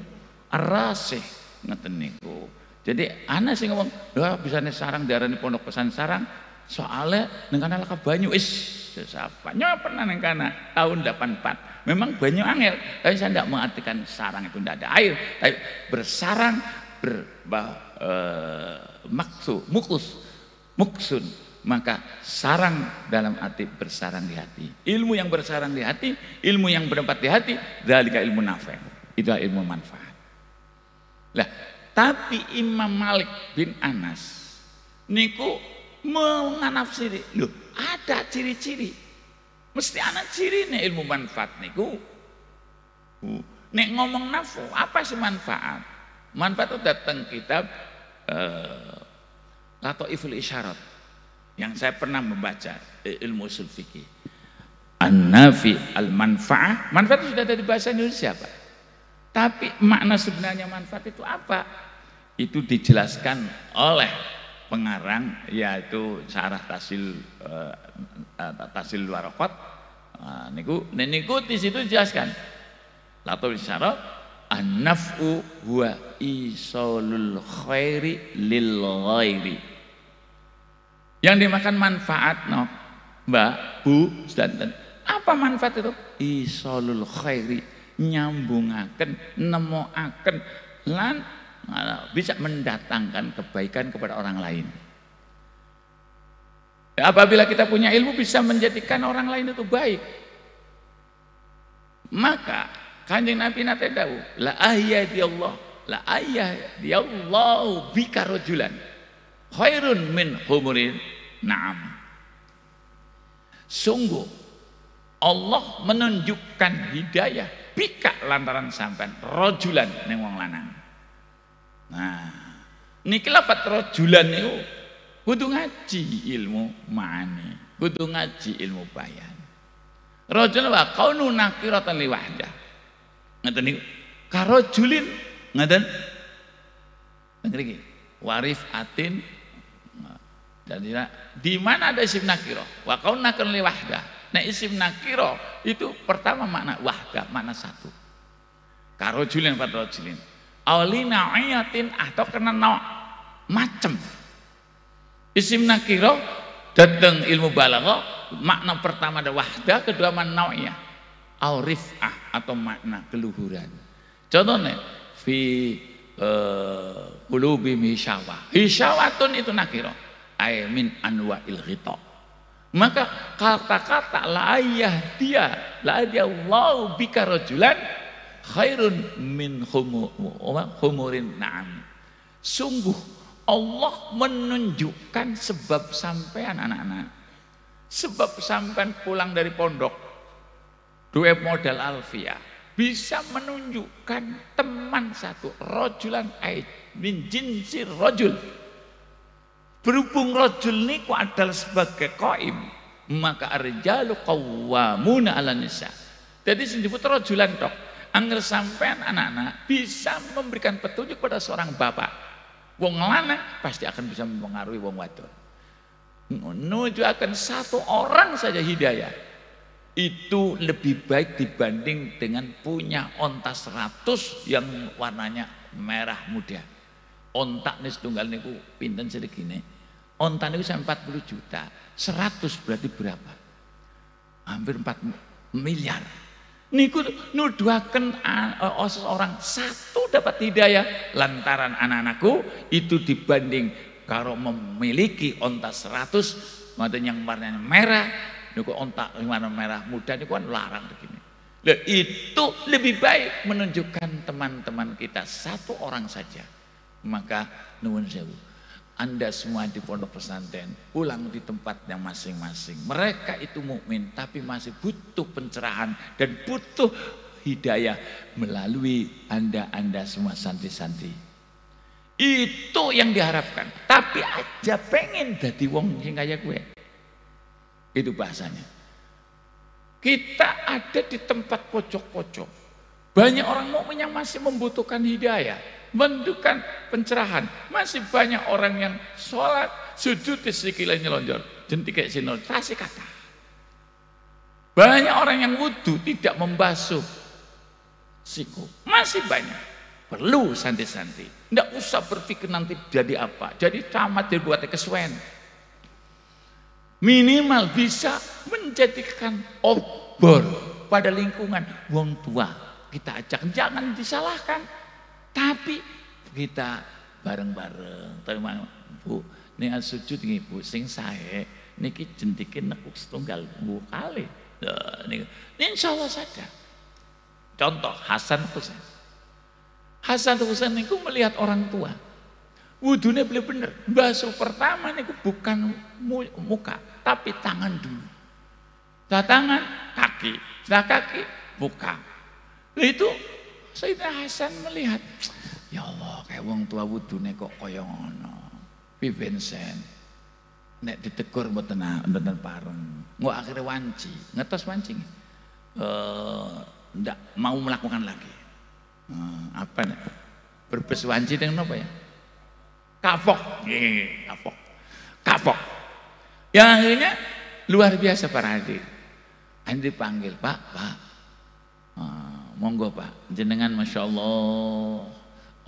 arasih ngeten niku. Jadi ana sing ngomong, "Wah, bisane sarang diarani pondok pesan sarang, soalnya ning kana laka banyu sapa pernah neng kana tahun 84. Memang banyak angel, tapi saya tidak mengartikan sarang itu tidak ada air, tapi bersarang muksun, maka sarang dalam arti bersarang di hati. Ilmu yang bersarang di hati, ilmu yang bertempat di hati, dzalika ilmu nafi'. Itu ilmu manfaat. Lah, tapi Imam Malik bin Anas niku menganafsiri, loh, ada ciri-ciri. Mesti ana cirine ilmu manfaat niku. Nek ngomong nafsu, apa sih manfaat? Manfaat itu datang kitab Lataiful Isyarat yang saya pernah membaca ilmu usul fikih. An-nafi al-manfa'ah. Manfaat itu sudah ada di bahasa Indonesia Pak. Tapi makna sebenarnya manfaat itu apa? Itu dijelaskan oleh pengarang, yaitu Syarah Tasil Waraqat. Niku di situ dijelaskan. Lataiful Isyarat, an-naf'u huwa isolul khairi lil ghairi. Yang dimakan manfaat, no, Mbak, Bu, dan apa manfaat itu? Isolul khairi, nyambungaken, nemoaken, lan bisa mendatangkan kebaikan kepada orang lain. Apabila kita punya ilmu bisa menjadikan orang lain itu baik, maka Kanjeng Nabi nate dawuh, la ayyadiyallahu bika rajulan khairun min humurin na'am. Sungguh Allah menunjukkan hidayah bika lantaran sampean rajulan ning wong lanang. Nah, niki lafat rajulan niku kudu ngaji ilmu ma'ani, kudu ngaji ilmu bayan. Rajul wa kaunu nakiratan li wahdah. Ngeten niku karajulin ngeten ngriki warif atin. Jadi di mana ada isim nakiro? Wa kaunu nakiratan li wahdah. Nah isim nakiro itu pertama makna wahdah, makna satu. Karajulin fatrajulin. Aulina ayatin atau kena macem. Isim nakiro datang ilmu balaghah, makna pertama ada wahdah, kedua makna nau'iyah. Au rif'ah atau makna keluhuran. Contohnya fi qulubihim hisyawah. Hisyawatun itu nakira ay min anwa'il ghita. Maka kata-kata la yahdiyallahu bika rajulan khairun min humurin na'am. Sungguh Allah menunjukkan sebab sampean anak-anak, sebab sampean pulang dari pondok dua modal alfiah bisa menunjukkan teman satu rajulan min jinsi rajul. Berhubung rajul niku adalah sebagai qaim, maka arjalu qawwamuna 'alan nisa. Jadi disebut rajulan tok. Angger sampean anak-anak bisa memberikan petunjuk pada seorang bapak. Wong lanang pasti akan bisa mempengaruhi wong wadon. Menuju akan satu orang saja hidayah. Itu lebih baik dibanding dengan punya onta 100 yang warnanya merah muda. Ontak nih setunggal niku pinten sedegini. Onta niku sampai 40 juta. 100 berarti berapa? Hampir 4 miliar. Niku nuduhaken seorang satu dapat hidayah lantaran anak-anakku itu dibanding karo memiliki onta 100 maksudnya yang warnanya merah niku onta warna merah muda niku kan larang begini. Nah, itu lebih baik menunjukkan teman-teman kita satu orang saja. Maka nuwun sewu, Anda semua di pondok pesantren pulang di tempatnya masing-masing. Mereka itu mukmin tapi masih butuh pencerahan dan butuh hidayah melalui Anda semua santri-santri. Itu yang diharapkan. Tapi aja pengen jadi wong sing kaya gue. Itu bahasanya. Kita ada di tempat pojok-pojok. Banyak orang mukmin yang masih membutuhkan hidayah, membutuhkan pencerahan. Masih banyak orang yang sholat, sujud di sikilnya nyelonjor, jentik kayak sinol, kasih kata. Banyak orang yang wudu tidak membasuh siku. Masih banyak. Perlu santri-santri. Tidak usah berpikir nanti jadi apa. Jadi camat jadi buatnya kesuwen. Minimal bisa menjadikan obor pada lingkungan wong tua. Kita ajak, jangan disalahkan. Tapi kita bareng-bareng. Bu, ini sujud ini bu, sing sae niki jentikin nekuk setunggal bu kali. Ini insya Allah saja. Contoh Hasan Husain. Hasan Husain niku melihat orang tua. Wudunya beliau bener. Basuh pertama niku bukan muka, tapi tangan dulu. Setelah tangan, kaki. Setelah kaki, muka. Itu Sayyidina Hasan melihat, ya Allah, kayak wong tua wudune kok kaya ngono. Pi Vincent nek ditegur mboten pareng. Engko akhirnya wanci, ngetos wanci. Ndak mau melakukan lagi. Apa nek? Berbes wanci dengan apa ya? Kapok. Kapok. Kapok. Yang akhirnya luar biasa para hadirin. Andi panggil, Pak. Monggo Pak, jenengan Masya Allah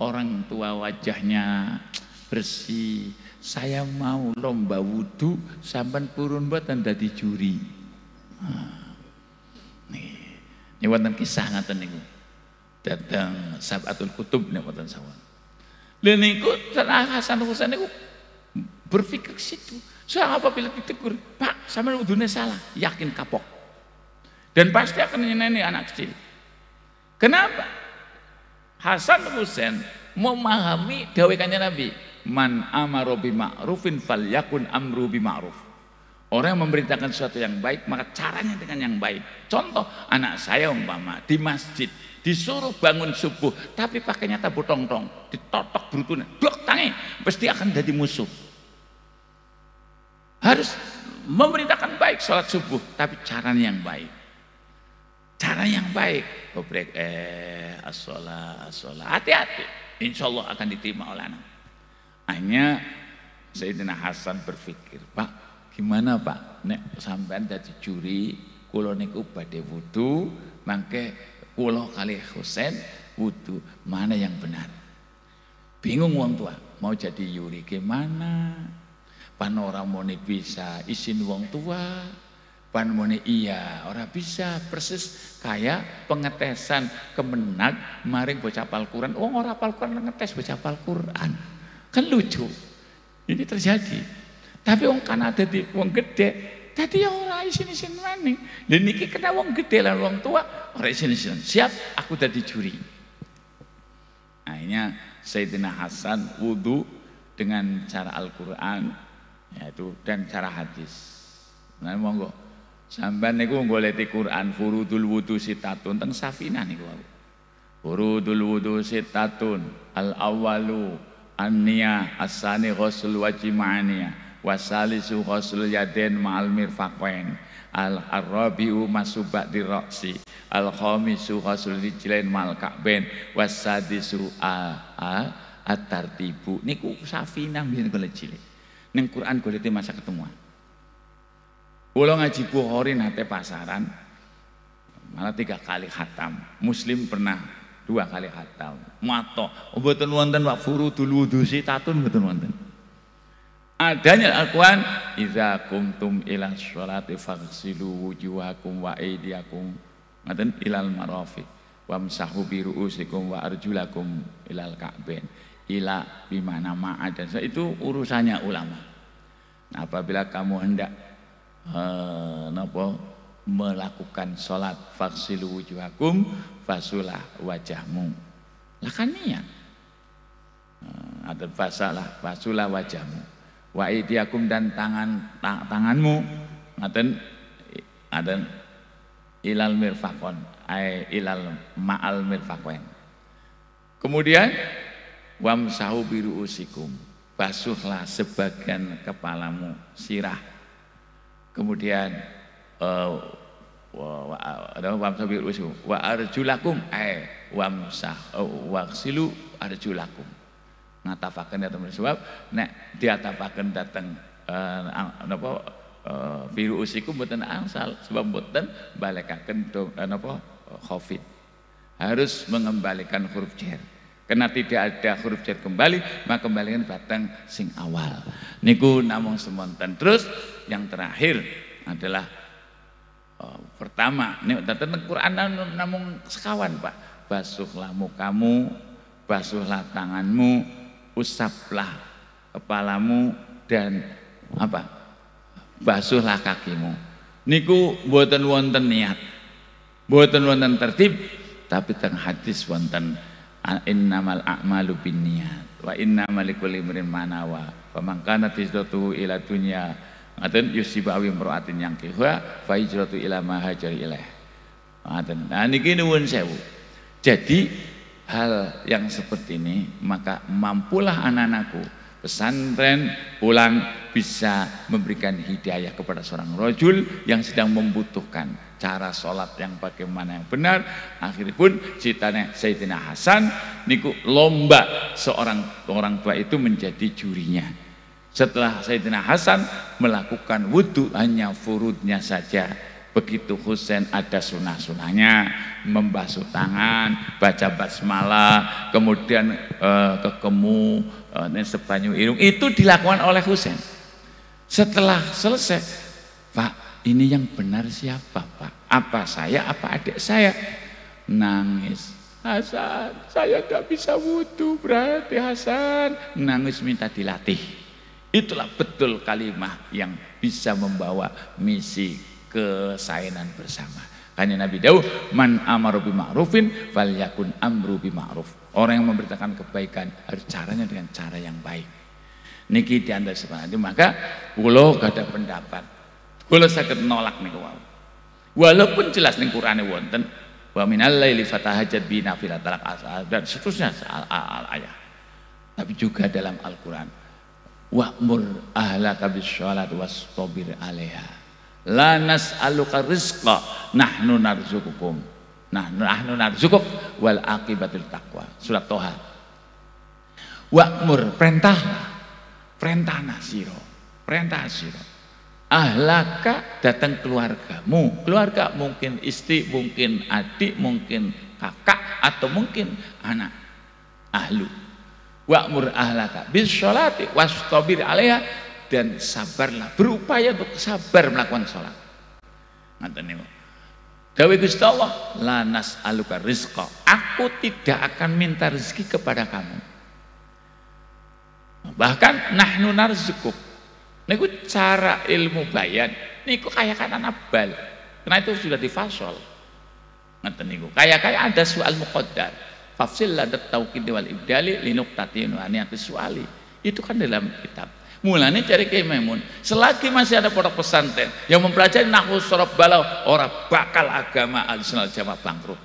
orang tua wajahnya bersih. Saya mau lomba wudhu sampai purun buatan dadi juri. Ini wonten kisah ngaten niku. Datang Sab'atul Kutub nek wonten sawan. Lha niku Hasan Husain niku berpikir ke situ. Soal apabila ditegur, Pak, sampean wudhunya salah, yakin kapok. Dan pasti akan nyeneni anak kecil. Kenapa? Hasan Husain memahami dawuh Kanjeng Nabi, man amara bi ma'rufin falyakun amru bi ma'ruf. Orang yang memerintahkan sesuatu yang baik, maka caranya dengan yang baik. Contoh, anak saya umpama di masjid disuruh bangun subuh, tapi pakainya tabu tong-tong, ditotok brutune, blok tangi, pasti akan jadi musuh. Harus memerintahkan baik sholat subuh, tapi caranya yang baik. Cara yang baik, gobrek as-sholat. Hati-hati, insya Allah akan diterima oleh anak. Hanya Sayyidina Hasan berpikir, Pak, gimana Pak? Nek sampean dadi juri, kula niku badhe wudu, mangke kula kali Husain wudu, mana yang benar? Bingung wong tua, mau jadi juri gimana? Panorama bisa izin wong tua. Panmone iya, ora bisa persis kayak pengetesan kemenag maring bocah apal Quran. Wong ora apal Quran ngetes bocah apal Quran. Kan lucu. Ini terjadi. Tapi wong kan ada di wong gede, dadi ya ora isin-isin maning. Lha niki kena wong gede lan wong tua ora isin-isin. Siap aku dadi juri. Akhirnya Sayyidina Hasan wudu dengan cara Al-Qur'an yaitu dan cara hadis. Nah monggo sampean niku goleti Quran furudul wudu sitatun teng Safinah niku. Furudul wudu sitatun al awwalu an-niyah as-sani ghusl wajhi ma'aniyah wasalisu ghusl yadain ma'al mirfaqain al-rabi'u masubat di ra'si al-khamisu ghusl rijlain ma'al ka'bain wasadisu at-tartibu niku Safinah mbiyen golek cilik ning Quran goleti masa ketemuan. Kula ngaji Bukhari nate pasaran malah 3 kali khatam. Muslim pernah 2 kali khatam. Mato mboten wonten wa furudul wudu sitatun mboten wonten. Adanya Al-Qur'an idza kumtum ila sholati faghsilu wujuhakum wa aydiyakum ngaten ilal marafiq wamsahu bi ru'usikum wa arjulakum ilal ka'bain. Ila bimana ma'a dan itu urusannya ulama. Nah, apabila kamu hendak melakukan sholat faghsilu wujuhakum fasulah wajahmu lah kan niat ada fasalah fasulah wajahmu wa idiakum dan tanganmu ngaten ada ilal mirfaqon ay ilal ma'al mirfaqain kemudian wamsahu biruusikum basuhlah sebagian kepalamu sirah. Kemudian wa arjulakum waghsilu arjulakum ngatafaken ya teman sebab nek diatafaken dateng napa biru usikum mboten angsal sebab mboten balekaken napa khafid harus mengembalikan huruf jar karena tidak ada huruf jar kembali maka kembalikan batang sing awal niku namung semonten. Terus yang terakhir adalah pertama nek dateng Quran namung sekawan Pak basuhlah mukamu basuhlah tanganmu usaplah kepalamu dan apa basuhlah kakimu niku mboten wonten niat mboten wonten tertib tapi teng hadis wonten innamal a'malu binniyat wa innamal likulli imrin ma nawa faman kanat hijratuhu ila dunya ngaten yusibawi imra'atin yang kihwa fa hijratu ila ma hajar ilaih ngaten. Nah niki nuwun sewu. Jadi hal yang seperti ini maka mampulah anak-anakku pesantren pulang bisa memberikan hidayah kepada seorang rajul yang sedang membutuhkan cara sholat yang bagaimana yang benar. Akhirnya pun ceritanya Sayyidina Hasan niku lomba seorang orang tua itu menjadi jurinya. Setelah Sayyidina Hasan melakukan wudhu hanya furudnya saja, begitu Husain ada sunah-sunahnya, membasuh tangan, baca basmalah, kemudian kekemu, sebanyu irung, itu dilakukan oleh Husain. Setelah selesai, Pak, ini yang benar siapa Pak? Apa saya, apa adik saya? Nangis. Hasan, saya gak bisa wudhu berarti Hasan. Nangis minta dilatih. Itulah betul kalimah yang bisa membawa misi kesaenan bersama. Karena Nabi Daud, man amaru bima'rufin falyakun amru bima'ruf. Orang yang memberitakan kebaikan harus caranya dengan cara yang baik. Niki diandai seperti itu. Maka kula gak ada pendapat. Kula saged nolak niku wae. Walaupun jelas ning Qur'ane wonten wa minal laili fatahajjat bi nafilatal asar dan seterusnya ayat. Tapi juga dalam Al-Qur'an wa'mur ahlaka bis-sholati wastabir 'alaiha la nas'aluka rizqa nahnu narzuqukum nahnu narzukuk wal aqibatul taqwa. Surat Toha. Wa'mur perintah sira ahlaka datang keluargamu, keluarga mungkin istri, mungkin adik, mungkin kakak atau mungkin anak ahlu. Wa'mur ahlaka bis sholati wastabir 'alaiha dan sabarlah, berupaya untuk sabar melakukan sholat. Ngoten niku. Dawuh Gusti Allah, la nas'aluka rizqa. Aku tidak akan minta rezeki kepada kamu. Bahkan nahnu narzukuk. Niku cara ilmu bayan niku kayak kata nabal. Karena itu sudah difasol. Ngoten niku. Kayak ada soal muqaddar. Fafsil ladat tauqid wal ibdali linuqtatin wa niyatis suali. Itu kan dalam kitab. Mulanya cari Kiai Maimun, selagi masih ada pondok pesantren yang mempelajari nahwu sorof balau, orang bakal agama Ahlussunnah wal Jamaah bangkrut.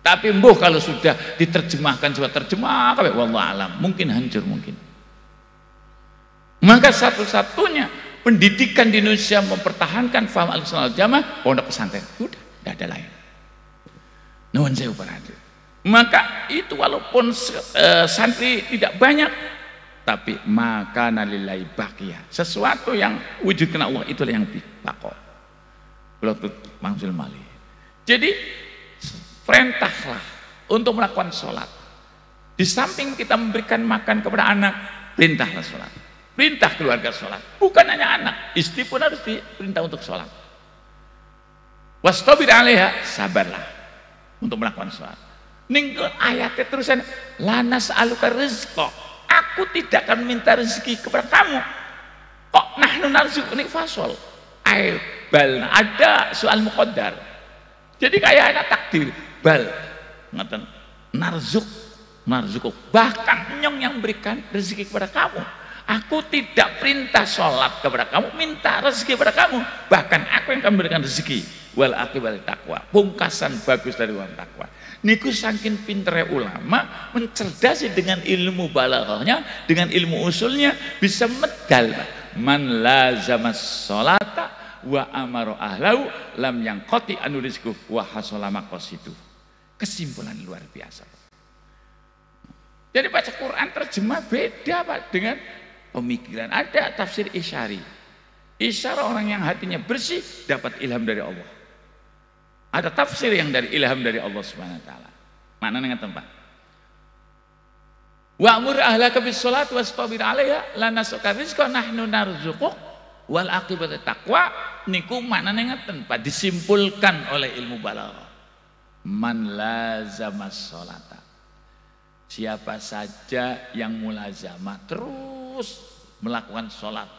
Tapi mbuh kalau sudah diterjemahkan coba terjemah, wallahu alam, mungkin hancur mungkin. Maka satu-satunya pendidikan di Indonesia mempertahankan faham Ahlussunnah wal Jamaah pondok pesantren. Udah, tidak ada lain. Nuwun sewu para hadirin. Maka itu walaupun santri tidak banyak, tapi maka nalillahi baqiyah, sesuatu yang wujud kena Allah itulah yang dibako. Belutut mangsul mali. Jadi perintahlah untuk melakukan sholat. Di samping kita memberikan makan kepada anak, perintahlah sholat. Perintah keluarga sholat. Bukan hanya anak, istri pun harus diperintah untuk sholat. Wastabir 'alaiha, sabarlah untuk melakukan sholat. Ning ayatnya terusan, la nas'aluka rizqa. Aku tidak akan minta rezeki kepada kamu. Kok nahnu narzuk ini fasol. Air bal ada soal muqaddar. Jadi kayak ada takdir bal. Ngoten narzuk. Bahkan nyong yang berikan rezeki kepada kamu. Aku tidak perintah sholat kepada kamu, minta rezeki kepada kamu. Bahkan aku yang akan memberikan rezeki. Wal akibat takwa. Pungkasan bagus dari orang takwa. Niku saking pinternya ulama mencerdasi dengan ilmu balaghahnya, dengan ilmu usulnya bisa medal. Man lazamas sholata wa amaru ahlau lam yanqati anu rizquh wa hasala maqasidu. Kesimpulan luar biasa. Jadi baca Quran terjemah beda Pak dengan pemikiran. Ada tafsir isyari. Isyarah orang yang hatinya bersih dapat ilham dari Allah. Ada tafsir yang dari ilham dari Allah Subhanahu wa taala. Maknanya ngeten Pak. Wa'mur ahlaka bis salat wastabir 'alaiha la nas'aluka rizqan nahnu narzuquk wal aqibatu taqwa. Niku maknanya ngeten Pak, disimpulkan oleh ilmu balaghah. Man lazamas sholata. Siapa saja yang mulazamah terus melakukan salat.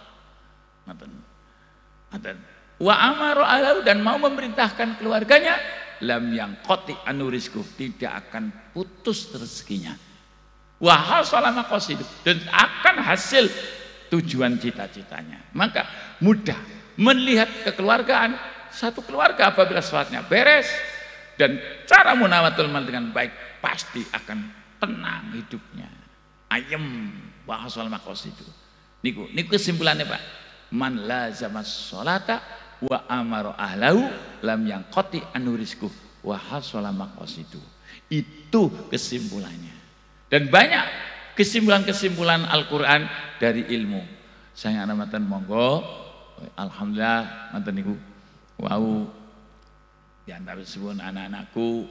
Ngeten. Wa amaru ahlahu dan mau memerintahkan keluarganya, lam yang qati anu rizquh, tidak akan putus rezekinya. Wa hasala maqasid dan akan hasil tujuan cita-citanya. Maka mudah melihat kekeluargaan satu keluarga apabila sholatnya beres dan cara munawatul mal dengan baik, pasti akan tenang hidupnya. Ayem wa hasala maqasid. Niku kesimpulannya Pak. Man lazamas sholata wa amaru ahlahu lam yanqati anu rizquh wa hasala maqasidu. Itu kesimpulannya. Dan banyak kesimpulan-kesimpulan Al-Qur'an dari ilmu. Saya ngamatan monggo alhamdulillah ngoten niku. Wau di antara sebut anak-anakku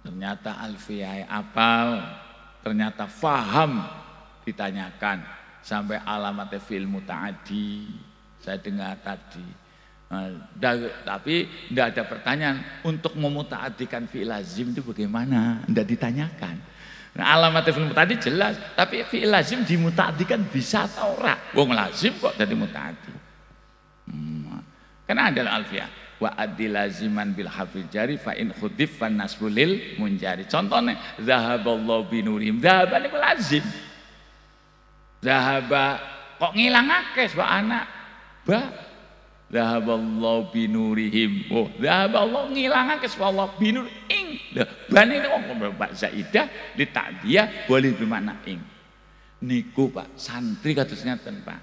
ternyata alfiyah apal, ternyata faham ditanyakan sampai alamatnya fil muta'addi. Saya dengar tadi. Tapi tidak ada pertanyaan untuk memutaadikan fi'il lazim itu bagaimana, tidak ditanyakan. Nah, alamat fi'il tadi jelas, tapi fi'il lazim dimutaadikan bisa atau ora? Wong lazim kok jadi mutaadi. Karena ada alfiyah wa adil laziman bil hafil jari fa in khudif fan nasbulil munjari. Contohnya zahaballahu binurihim, zahaba niku lazim. Zahaba kok ngilangake sebab anak ba zahaballahu binurihim. Oh, zahaballahu ngilangake sebab Allah binur ing. Lah bane wong Pak Zaidah li ta'diyah boleh bermakna ing. Niku Pak santri kados ngaten Pak.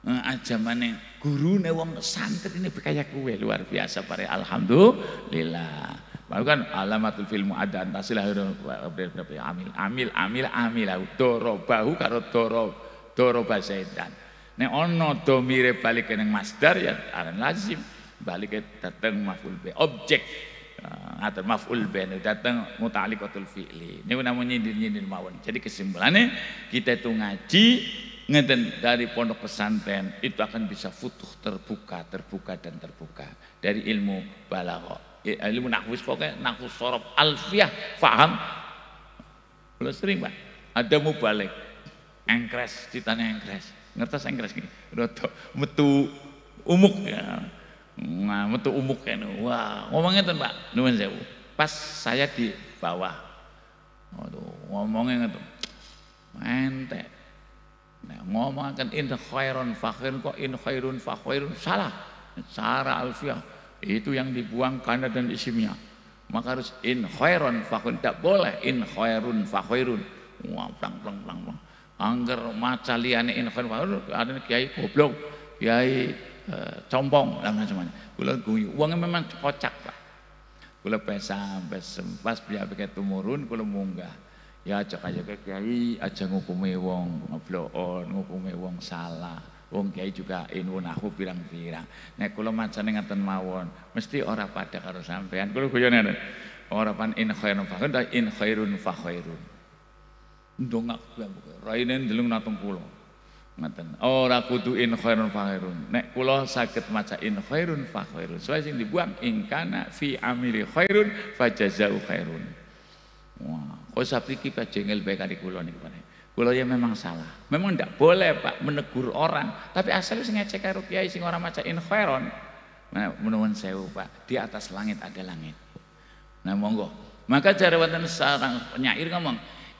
Ajamane gurune wong santri ini kaya kuwe luar biasa pare alhamdulillah. Baru kan alamatul fil mu'addan tasilah amil dorobahu karo doroba zaidan. Nek ana domire balik ning masdar ya aran lazim balik dateng maf'ul bi objek atau maf'ul bi dateng muta'alliqatul fi'li. Niku namanya nyindir-nyindir mawon. Jadi kesimpulannya kita itu ngaji ngeten dari pondok pesantren itu akan bisa futuh terbuka dan terbuka dari ilmu balaghah, ilmu nahwu pokoknya nahwu sorof alfiyah paham. Kalau sering Pak ada mubalik engkres ditanya engkres ngertos engkres gini roto metu umuk ya. Nah, metu umuk kan. Wah, ngomongnya tuh Pak, nuwun sewu. Pas saya di bawah. Waduh, ngomongnya tuh. Ente. Nah, ngomongkan in khairun fakhirun kok in khairun fakhirun salah. Cara alfiah itu yang dibuang kana dan isimnya. Maka harus in khairun fakhirun, tidak boleh in khairun fakhirun. Wah, plang. Angger maca liyane in khairun fakhirun ada kiai goblok, kiai compong dan macam-macam. Kula guyu, wongnya memang kocak Pak. Kula sampai sempas biar begitu tumurun kula munggah. Ya cek aja ke kiai aja ngukumi wong ngobloon, ngukumi wong salah. Wong kiai juga ilmu nahwu pirang-pirang. Nek kula macane ngaten mawon, mesti ora pada karo sampean. Kula guyone ora pan in khairun fa khairun, in khairun fa khairun. Ndongak raine ndeleng natung kula. Ngaten ora kudu in khairun fa khairun. Nek kula saged maca in khairun fa khairun soal sing dibuang in kana fi amili khairun fa jazaa'u khairun. Wah, kok sapriki Pak jengel bae kali kula niku Pak. Kula ya memang salah. Memang ndak boleh Pak menegur orang, tapi asal sing ngecek karo kiai sing ora maca in khairun. Nah, menuwun sewu Pak, di atas langit ada langit. Nah, monggo. Maka jarawaten sareng penyair ngomong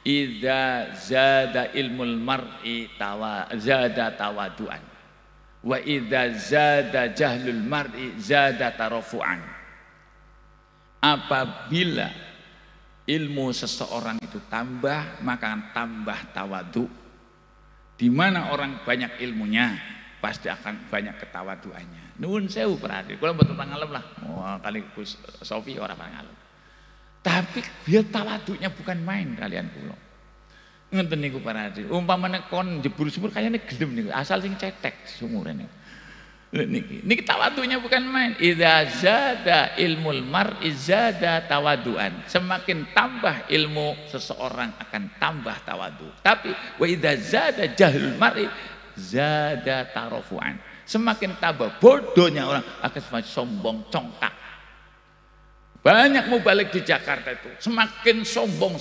idza zada ilmul mar'i zada tawaduan wa idza zada jahlul mar'i zada tarafu'an. Apabila ilmu seseorang itu tambah maka tambah tawadu. Di mana orang banyak ilmunya pasti akan banyak ketawaduannya. Nuwun sewu perhati kula mboten pangalem lah. Wah kali Gus Sofi ora pangalem. Tapi biar tawadunya bukan main kalian kula. Ngeten niku para hadirin. Umpamane kon jebul sumur kayane gelem niku, asal sing cetek sumure niku. Niki tawadunya bukan main. Idza zada ilmul mar'i zada tawaduan. Semakin tambah ilmu seseorang akan tambah tawadu. Tapi wa idza zada jahlul mar'i zada tarafuan. Semakin tambah bodohnya orang akan semakin sombong congkak. Banyak mubalik di Jakarta itu semakin sombong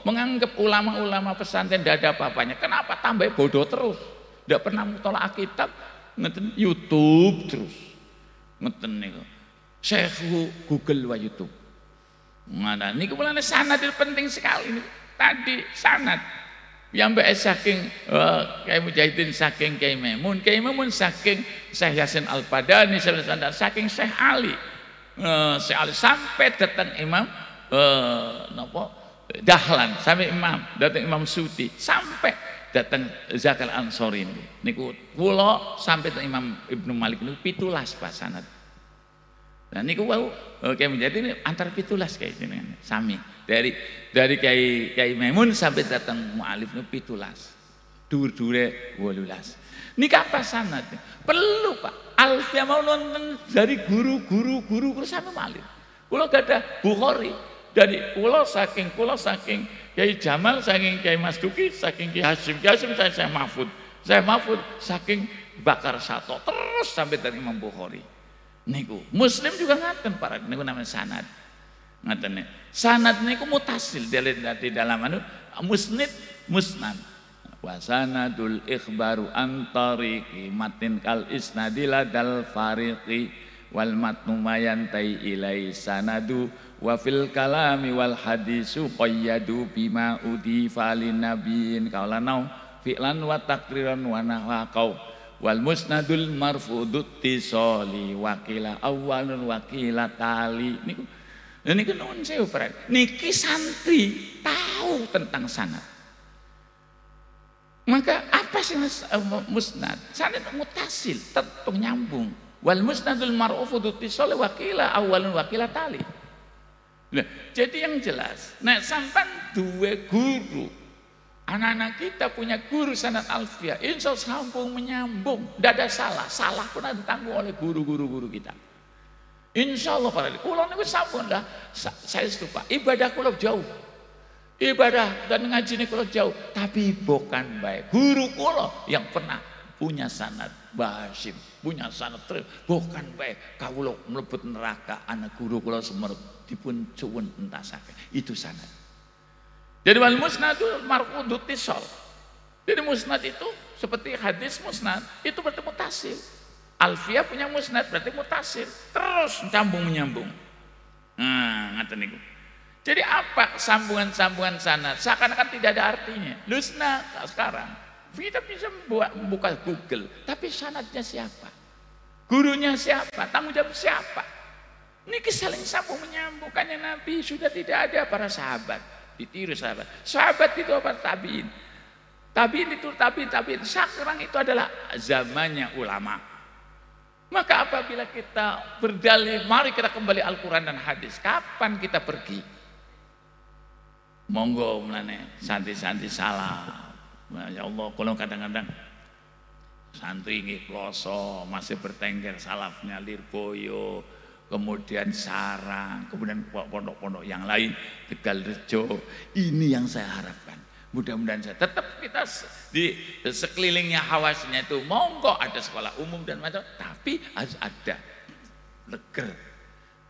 menganggap ulama-ulama pesantren tidak ada apa-apanya. Kenapa tambah bodoh terus? Tidak pernah mutolaah kitab, ngeten YouTube terus. Ngeten niku. Syekhu Google wa YouTube. Mana niku mulane sanad itu penting sekali niku. Tadi sanad yang mbak saking Kiai Mujahidin saking Kiai Maimun saking Syekh Yasin Al-Padani saking Syekh Ali. Sampai datang Imam Dahlan, sampai datang Imam Suti, sampai datang Zakal Ansori niku kula sampai datang Imam Ibnu Malik niku 17 pasanat. Nah niku wau Kiai menjadi ini antara 17 kayak jenengan sami dari Kiai Maimun sampai datang mualif niku 17 dur-dure 18. Niki apa sanad? Perlu Pak. Alfiah mau nonton dari guru sampai malih. Kula gadah Bukhari dari kula saking Kiai Jamal saking Kiai Mas Duki saking Kiai Hasyim saya Mahfud saking Bakar Sato terus sampai dari Imam Bukhari. Niku Muslim juga ngaten para niku namanya sanad. Ngaten sanad niku mutasil di dalam musnad. Wasanadul ikhbaru antariqi matin kal isnadila dal fariqi wal matnu mayantai ilai sanadu wa fil kalami wal hadisu qayyadu bima udifa lin nabiyyin kaulanau fi'lan wa takriran wa nahwaqau wal musnadul marfudut tisoli wakila awalun wakila tali niku nuwun sewu niki santri tahu tentang sanad. Maka apa sih musnad? Sanad mutasil, tentu nyambung. Wal musnadul mar'ufu dutisole wakila awalun wakila tali. Nah, jadi yang jelas, nek sampan dua guru, anak-anak kita punya guru sanad alfiah, insya Allah sambung menyambung, tidak ada salah pun ditanggung oleh guru-guru kita. Insya Allah para kulo niku sampun dah, saya setuju Pak, ibadah kulo jauh. Ibadah dan ngaji ini kalau jauh, tapi bukan baik. Guru kula yang pernah punya sanad Basim, punya sanad terus bukan baik. Kawula mlebet neraka, anak guru kula semerep dipun cuwun entasake. Itu sanad. Jadi wal musnad itu marfudut tisol. Jadi musnad itu seperti hadis musnad itu berarti mutasil. Alfiyah punya musnad berarti mutasil. Terus sambung menyambung. Nah, ngaten niku. Jadi apa sambungan-sambungan sanad? Seakan-akan tidak ada artinya. Lusna sekarang kita bisa membuka Google, tapi sanadnya siapa? Gurunya siapa? Tanggung jawab siapa? Ini saling sambung menyambungkannya. Nabi sudah tidak ada para sahabat. Ditiru sahabat. Sahabat itu apa? Tabiin. Tabiin itu tabiin. Sekarang itu adalah zamannya ulama. Maka apabila kita berdalih, mari kita kembali Al-Quran dan hadis. Kapan kita pergi? Monggo mulane santri-santri salah. Ya Allah, kalau kadang-kadang santri nggih kloso masih bertengger salafnya Lirboyo, kemudian Sarang, kemudian pondok-pondok yang lain Tegal Rejo. Ini yang saya harapkan. Mudah-mudahan saya tetap kita di sekelilingnya hawasnya itu monggo ada sekolah umum dan macam, tapi harus ada leger.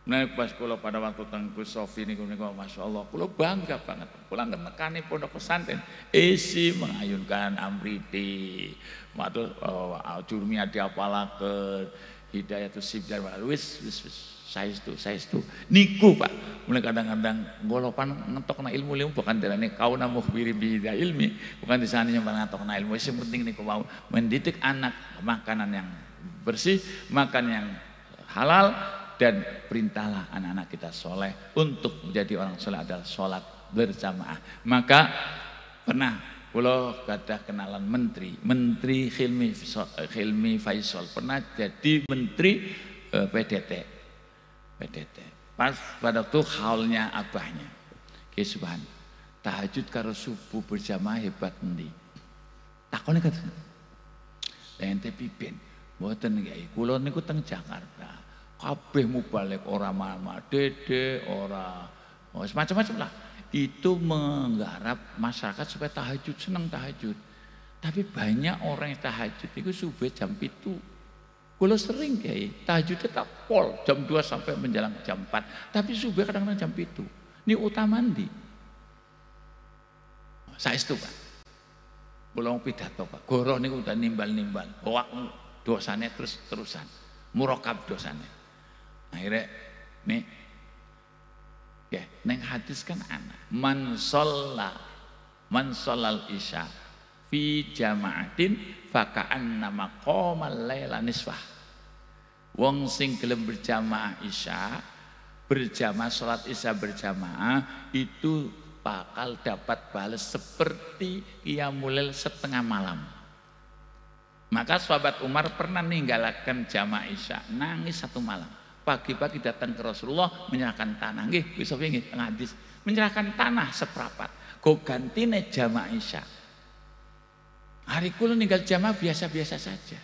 Nah pas kula pada waktu Tengku Sofi niku Masya Allah, kula bangga banget. Pulang nekani pondok pesantren, isi mengayunkan Amriti, matur Jurmi diapalaken, Hidayatus Sibdar wis saestu. Niku Pak, mulai kadang-kadang golopan ngetokna ilmu bukan darane kauna mukhbiri bi ilmi, bukan di sana yang ngetokna ilmu. Yang penting niku mau mendidik anak makanan yang bersih, makan yang halal, dan perintahlah anak-anak kita soleh. Untuk menjadi orang soleh adalah sholat berjamaah. Maka pernah kula gadah kenalan menteri Hilmi Faisal pernah jadi menteri PDT. Pas pada waktu haulnya abahnya Kisban tahajud karo subuh berjamaah hebat endi takone kata ente pipen mboten nggih kula niku teng Jakarta kabeh mubalik ora mama dede ora macam-macam lah itu menggarap masyarakat supaya tahajud, senang tahajud. Tapi banyak orang yang tahajud itu subuh jam 7. Kalau sering kayak tahajudnya tak pol jam 2 sampai menjelang jam 4. Tapi subuh kadang-kadang jam 7. Ini utamandi. Saya itu Pak. Kalau pidato Pak, goroh ini udah nimbal-nimbal. Bawa dosanya terus-terusan. Murokab dosanya. Akhirnya nih ya, neng hadis kan anak man sholal isya fi jama'atin faka'annama qomal laila nisfah. Wong sing gelem berjamaah isya, berjamaah salat isya berjamaah itu bakal dapat balas seperti qiyamul lail setengah malam. Maka sahabat Umar pernah ninggalakan jamaah isya, nangis satu malam. Pagi-pagi datang ke Rasulullah menyerahkan tanah, nggih bisa nggih hadis, menyerahkan tanah seprapat. Go gantine jamaah isya. Hari kula ninggal jamaah biasa-biasa saja.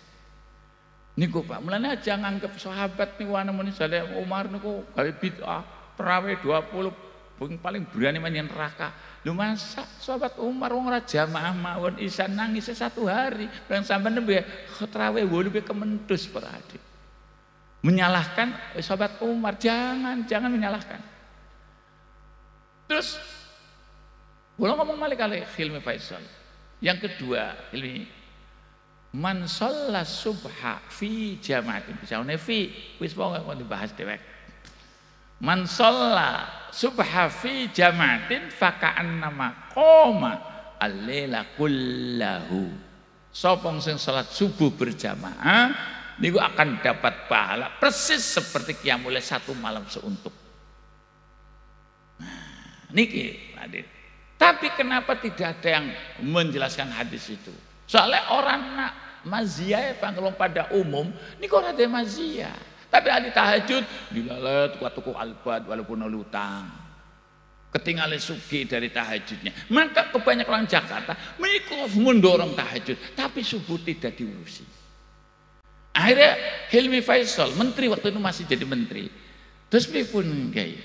Niku Pak, mulane aja nganggep sahabat niku ana muni jale Umar niku gawe bid'ah, terawih 20 paling berani main neraka. Lho masa sahabat Umar wong ora jamaah mawon isya nangis satu hari, bareng sampean nembe terawih 8 kemendus para adik. Menyalahkan sahabat Umar, jangan menyalahkan. Terus boleh ngomong balik kali Hilmi Faisal. Yang kedua, Hilmi man shalla subha fi jama'atin. Bisaune fi wis pokoke kok dibahas dewek. Man shalla subha fi jama'atin faka'annama qoma al-laila kullahu. Sapa sing salat subuh berjamaah niku akan dapat pahala persis seperti qiyamul lail satu malam seuntuk. Nah, niki Adit. Tapi kenapa tidak ada yang menjelaskan hadis itu? Soalnya orang nak maziyah kalau pada umum niku ora ada maziyah. Tapi ahli tahajud dilalet kuat tuku albad walaupun utang. Ketinggalan suki dari tahajudnya. Maka kebanyakan orang Jakarta mereka mendorong tahajud, tapi subuh tidak diurusi. Akhirnya Hilmi Faisal, menteri waktu itu masih jadi menteri. Terus pripun kayak,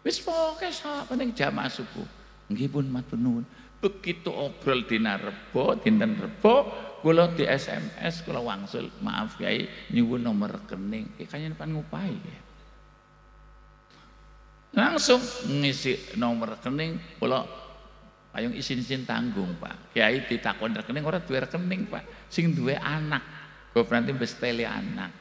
wis pokoke sak penting jamaah subuh. Nggih pun matur nuwun. Begitu obrol dina Rebo, dinten Rebo, kula di SMS, kula wangsul, maaf Kyai, nyuwun nomor rekening. Kayaknya pan ngupahi. Langsung ngisi nomor rekening, kula payung isin-isin tanggung Pak. Kyai ditakon rekening, ora duwe rekening Pak. Sing duwe anak, kok berarti besteli anak.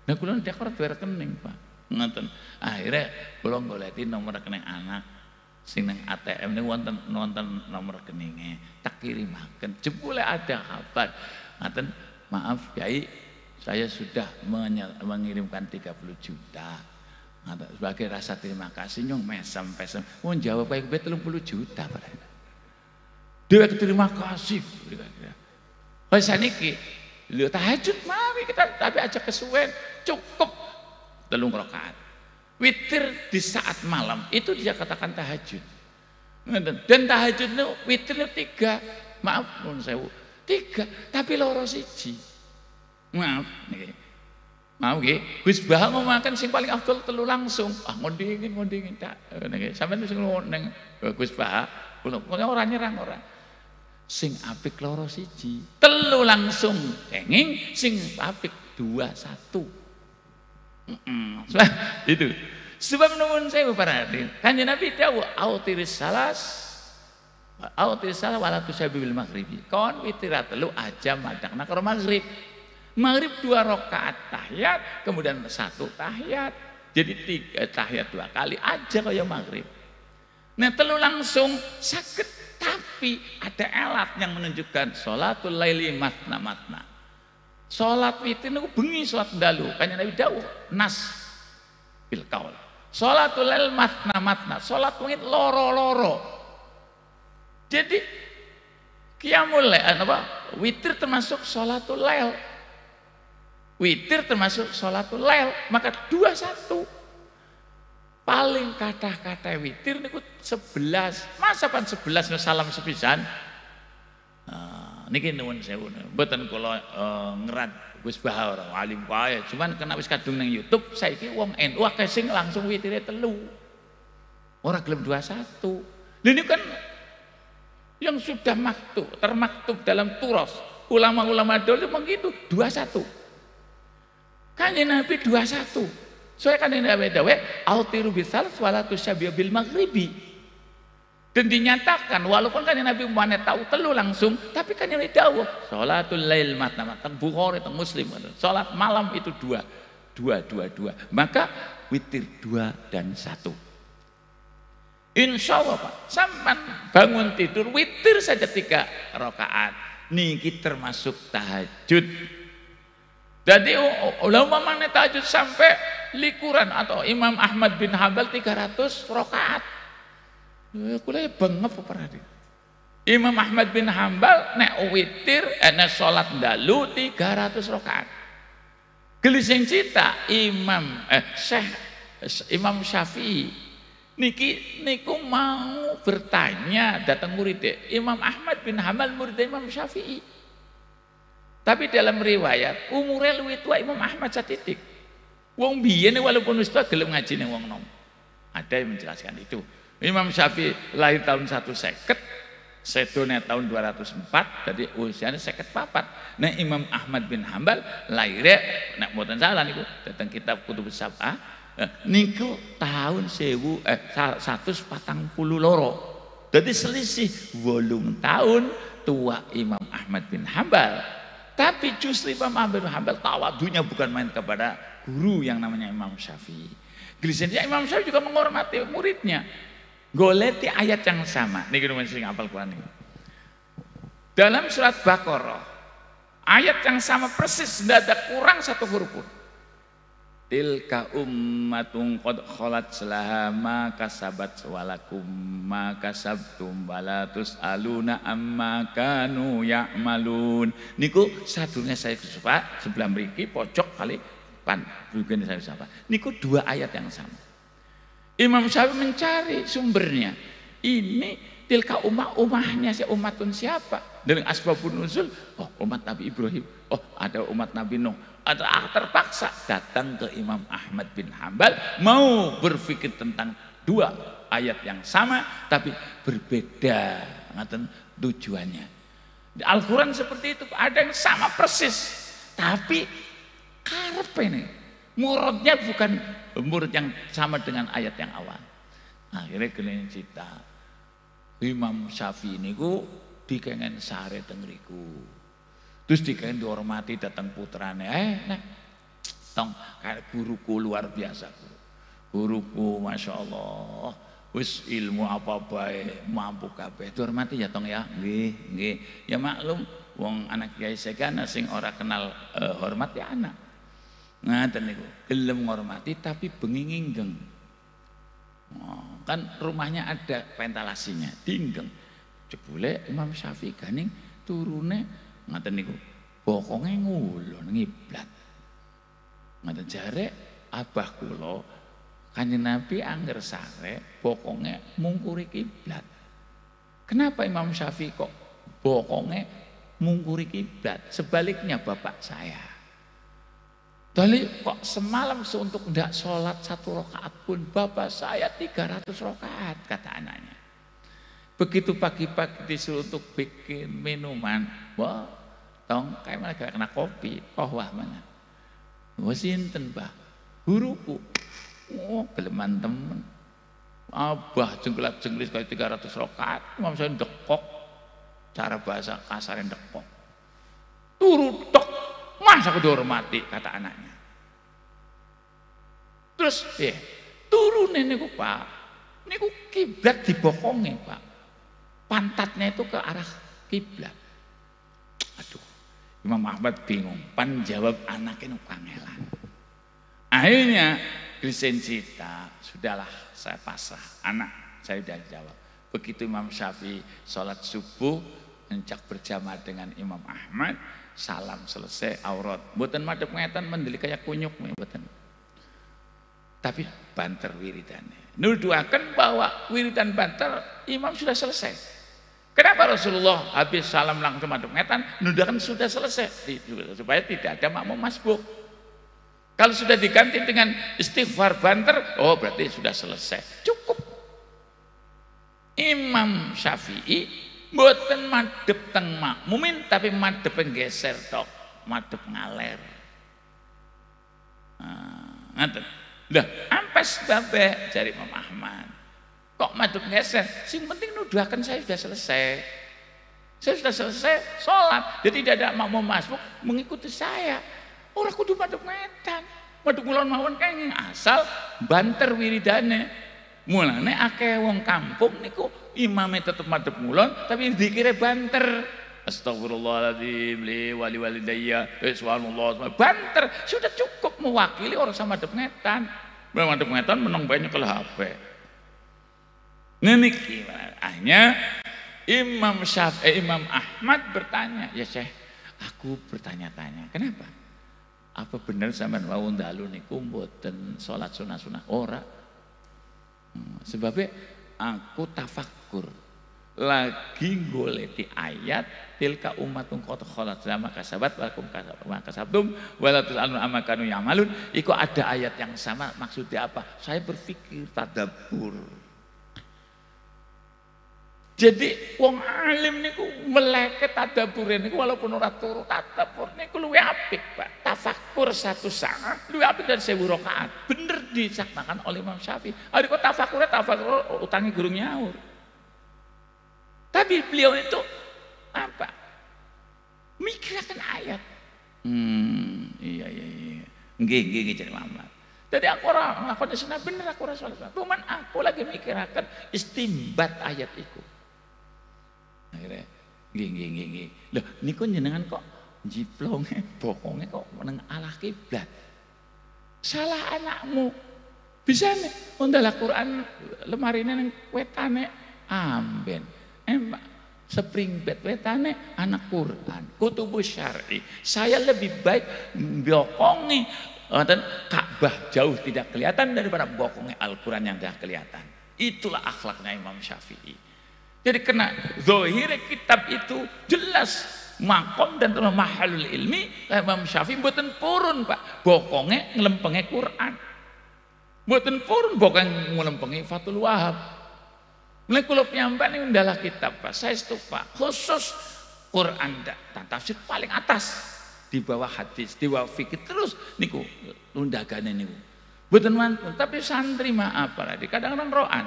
Nah kula ndak ora duwe rekening Pak. Ngoten. Akhirnya kula goleki nomor rekening anak. Sing nang ATM ini wonten nomor rekeningnya, tak kirimaken. Jebule ada kabar, ngaten, maaf Kyai, saya sudah mengirimkan 30 juta. Ngaten, sebagai rasa terima kasih nyong mesem-mesem. Wong jawab kayak gue 30 juta Pak. Dewe terima kasih. Wes saniki lho tahajud mari kita tapi aja kesuwen, cukup 3 rakaat. Witir di saat malam itu dia katakan tahajud. Dan tahajud itu witirnya 3. Maaf nun sewu. 3 tapi loro siji. Maaf nggih. Maaf nggih. Gus Bah ngomaken sing paling afdol 3 langsung. Ah ngondingin tak nggih. Sampeyan sing nang Gus Bah kula ora nyerang ora. Sing apik loro siji. 3 langsung kenging sing apik 2 1. Itu sebab nuwun sewu para hadirin, Kanjeng Nabi dawuh autiris salas wala tusabibil maghribi. Kon witirat telu aja madakna karo maghrib. Maghrib 2 rakaat tahiyat, kemudian 1 tahiyat. Jadi 3 tahiyat 2 kali aja kaya maghrib. Nah 3 langsung sakit, tapi ada alat yang menunjukkan sholatul laili matna. Salat witir niku bengi salat dalu. Kanjeng Nabi dawuh nas bil qaul. Salatul lail matna. Salat wengi loro-loro. Jadi qiyamul lail apa? Witir termasuk salatul lail. Witir termasuk salatul lail, maka 2 1. Paling kathah-kathah witir niku 11. Masa pan 11 salam sepisan? Niki nuwun sewu, mboten kula ngerat Gus Bah ora alim wae, cuman kena wis kadung nang YouTube saiki wong NU akeh sing langsung witire 3. Ora gelem 21. Lha ini kan yang sudah termaktub dalam turas. Ulama-ulama dulu begitu 21. Kanjeng Nabi 21. Soale kanjeng Nabi dawuh autiru bisal wala tusyabihu bil maghribi. Dan dinyatakan walaupun kan Nabi Muhammad tahu 3 langsung, tapi kan Nabi dawuh sholatul lail matna. Bukhari teng Muslim, salat malam itu 2. Maka witir 2 dan 1. Insya Allah Pak, sampai bangun tidur witir saja 3 rakaat. Niki termasuk tahajud. Jadi ulama mana tahajud sampai likuran atau Imam Ahmad bin Hambal 300 rakaat. Kula bengep parade. Imam Ahmad bin Hambal nek witir nek salat dalu 300 rakaat. Gelising cita Imam Syafi'i niku mau bertanya datang muridnya Imam Ahmad bin Hambal muridnya Imam Syafi'i. Tapi dalam riwayat umurnya luwih tua Imam Ahmad satitik. Wong biyen walaupun wis tua gelem ngaji ning wong nom. Ada yang menjelaskan itu. Imam Syafi'i lahir tahun 150, sedone tahun 204, jadi usianya 54. Nah Imam Ahmad bin Hambal lahirnya, nek mboten salah niku datang kitab Kutubus Sab'ah, niku tahun 142. Jadi selisih 8 tahun tua Imam Ahmad bin Hambal. Tapi justru Imam Ahmad bin Hambal tawadunya bukan main kepada guru yang namanya Imam Syafi'i. Gelisahnya Imam Syafi'i juga menghormati muridnya. Goleti ayat yang sama. Niki rumah sing hafal Quran ini. Dalam surat Baqarah, ayat yang sama persis, tidak ada kurang 1 huruf pun. Tilka ummatun qad khalat laha ma kasabat walakum ma kasabtum wala tusaluna amma kanu ya'malun. Niku sadurunge saya Pak sebelah mriki pojok kali pan bukan saya sapa. Niku 2 ayat yang sama. Imam Syafi'i mencari sumbernya. Ini tilka umahnya si umatun siapa? Dengan asbabun nuzul, oh umat Nabi Ibrahim, oh ada umat Nabi Nuh. Terpaksa datang ke Imam Ahmad bin Hambal mau berpikir tentang dua ayat yang sama tapi berbeda ngaten tujuannya. Di Al-Quran seperti itu, ada yang sama persis tapi karepe nih muridnya bukan murid yang sama dengan ayat yang awal. Akhirnya kalian cerita Imam Syafi'i niku dikengen sare teng mriku. Terus dikengen dihormati datang putrane. Nek tong kayak guruku luar biasa. Guruku Masya Allah wis ilmu apa bae mampu kabeh. Dihormati ya tong ya. Nggih, nggih. Ya maklum wong anak kiai segana sing ora kenal hormat ya anak. Ngaten niku, gelem ngormati tapi bengi nginggeng. Oh, kan rumahnya ada ventilasinya, dinggeng. Jebule Imam Syafi'i ganing turune ngaten niku, bokonge ngulon ngiblat. Ngaten jare abah kula Kanjeng Nabi angger sare bokonge mungkuri kiblat. Kenapa Imam Syafi'i kok bokonge mungkuri kiblat? Sebaliknya bapak saya. Tadi kok semalam untuk tidak sholat 1 rakaat pun bapak saya 300 rakaat kata anaknya. Begitu pagi-pagi disuruh untuk bikin minuman, wah, tong kayak mana gak kena kopi, kohwah mana? Wah sinten bah, guruku, oh geleman temen, abah jengkelap-jengkelis kayak 300 rakaat, Imam saya dekok, cara bahasa kasarnya dekok, turu tok. Masa aku dihormati kata anaknya. Terus turunin niku Pak. Niku kiblat dibokongi Pak. Pantatnya itu ke arah kiblat. Aduh, Imam Ahmad bingung. Pan jawab anaknya nu kangelan. Akhirnya Kristen cita, sudahlah saya pasrah. Anak saya sudah jawab. Begitu Imam Syafi'i sholat subuh ngecak berjamaah dengan Imam Ahmad. Salam selesai aurat. Mboten madhep ngeten mendeli kayak kunyuk mboten. Tapi banter wiridane. Nuduhaken bahwa wiridan banter imam sudah selesai. Kenapa Rasulullah habis salam langsung madhep ngeten nuduhaken sudah selesai supaya tidak ada makmum masbuk. Kalau sudah diganti dengan istighfar banter, oh berarti sudah selesai. Cukup. Imam Syafi'i mboten madhep teng makmumin tapi madhep geser tok, madhep ngaler. Ngaten. Lah, ampes babe jari Imam Ahmad. Kok madhep geser? Sing penting nuduhaken saya sudah selesai. Saya sudah selesai sholat. Jadi tidak ada makmum masbuk mengikuti saya. Ora kudu madhep ngetan. Madhep kulon mawon kenging asal banter wiridane. Mulane akeh wong kampung niku imame tetep madhep ngulon tapi dikira banter. Astagfirullahaladzim li wali walidayya subhanallah banter sudah cukup mewakili orang sama madhep ngetan. Madhep ngetan menang banyak ke HP. Niki akhirnya Imam Ahmad bertanya, ya Syekh, aku bertanya-tanya, kenapa? Apa benar sampean wau ndalu niku mboten salat sunah-sunah ora? Sebabnya aku tafakkur lagi goleti ayat tilka ummatun qad khalat sama kasabat wakum kasabtum wala tusalun amma kanu ya'malun. Iku ada ayat yang sama, maksudnya apa? Saya berpikir tadabbur. Jadi wong alim niku meleke tadabbur niku walaupun ora turu tadabbur niku luwih apik, Pak. Tafakkur 1 saat luwih apik dari 1000 rakaat. Bener disakmakan oleh Imam Syafi'i. Ari kok tafakkur utangi guru nyaur. Tapi beliau itu apa? Mikirkan ayat. Iya. Nggih jadi Muhammad. Jadi aku ora nglakoni sunah bener aku ora salat. Cuman aku lagi mikiraken istimbat ayat iku. Akhirnya nggih. Loh niku jenengan kok jiplonge bokonge kok meneng alah kiblat. Salah anakmu. Bisa nih undal Quran lemarine ning wetane amben. Spring bed wetane anak Quran, kutubus syar'i. Saya lebih baik bokonge dan Ka'bah jauh tidak kelihatan daripada bokonge Al-Quran yang tidak kelihatan. Itulah akhlaknya Imam Syafi'i. Jadi kena zahir kitab itu jelas makom dan mahalul ilmi. Imam Syafi'i mboten purun Pak, bokonge nglempenge Quran. Mboten purun bukan ngulempengi Fathul Wahab. Mulai kula piyambak niku ndalah kitab Pak, saestu Pak, khusus Quran dan tafsir paling atas di bawah hadis, di bawah fikih terus niku lundagane niku. Mboten mantun, tapi santri maaf Pak, kadang-kadang roan.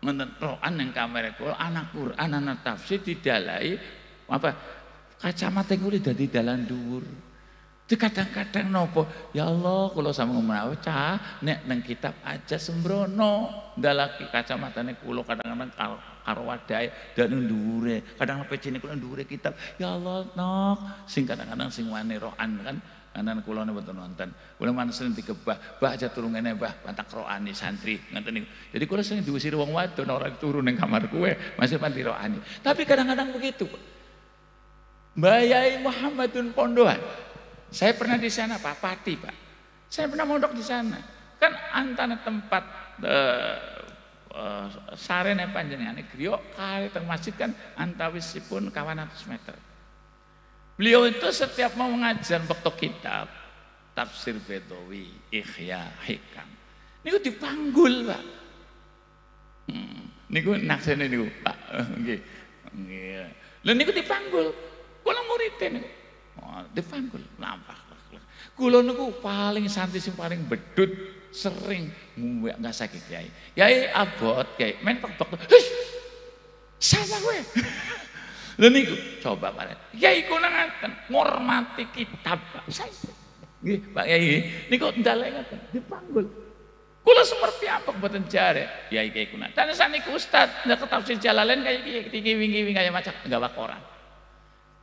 Ngoten roan ning kamare kula anak Quran, anak tafsir didalai apa kacamata kula dadi dalan dhuwur. Itu kadang-kadang nopo, ya Allah kalau sama ngomong cah, nek neng kitab aja sembrono, dalaki kacamatane kulo kadang-kadang karo wadai dan ndure, kadang-kadang pecine kulo ndure kitab, ya Allah nok, sing kadang-kadang sing wani roan kan, anak kulo nih betul nonton, kulo mana sering dikebah, bah aja turun ngene bah, pantak roani santri, nonton nih, jadi kulo sering diusir wong wadon orang turun neng kamar kue, masih panti roani, tapi kadang-kadang begitu, Mbak Yai Muhammadun Pondohan. Saya pernah di sana Pak, Pati Pak. Saya pernah mondok di sana. Kan antara tempat sarene panjenengane griya kali teng masjid kan antawisipun kawan 100 meter. Beliau itu setiap mau mengajar waktu kitab Tafsir Bedawi, Ihya, Hikam. Niku dipanggul Pak. Niku naksene niku Pak. Nggih. Nggih. Lha niku dipanggul. Kula muridé niku. Dipanggul nampak. Kula niku paling santri sing paling bedut sering ngombe enggak sakit Kiai. Kiai abot Kiai men tok-tok. Sama kowe. Lha niku coba Pak. Kiai kula ngaten ngormati kitab Pak. Nggih Pak Kiai niku ndalek ngaten dipanggul. Kula seperti apa mboten jare Kiai kula. Dan saniku Ustaz nek tafsir Jalalain kayak iki wingi-wingi kaya macam gawa koran.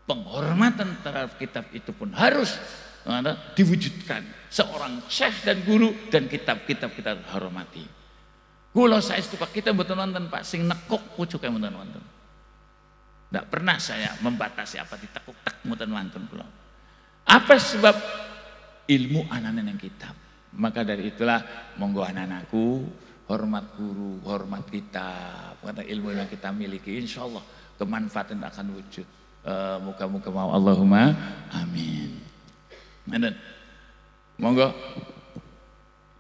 Penghormatan terhadap kitab itu pun harus diwujudkan seorang syekh dan guru dan kitab-kitab kita hormati. Kula saestu Pak kita mboten wonten Pak sing nekuk pucuke mboten wonten. Ndak pernah saya membatasi apa ditekuk-tek mboten wonten kula. Apa sebab ilmu anane nang kitab. Maka dari itulah monggo anak-anakku hormat guru, hormat kitab. Karena ilmu yang kita miliki insyaallah kemanfaatan akan wujud. Muka-muka mau Allahumma amin. Menen. Monggo.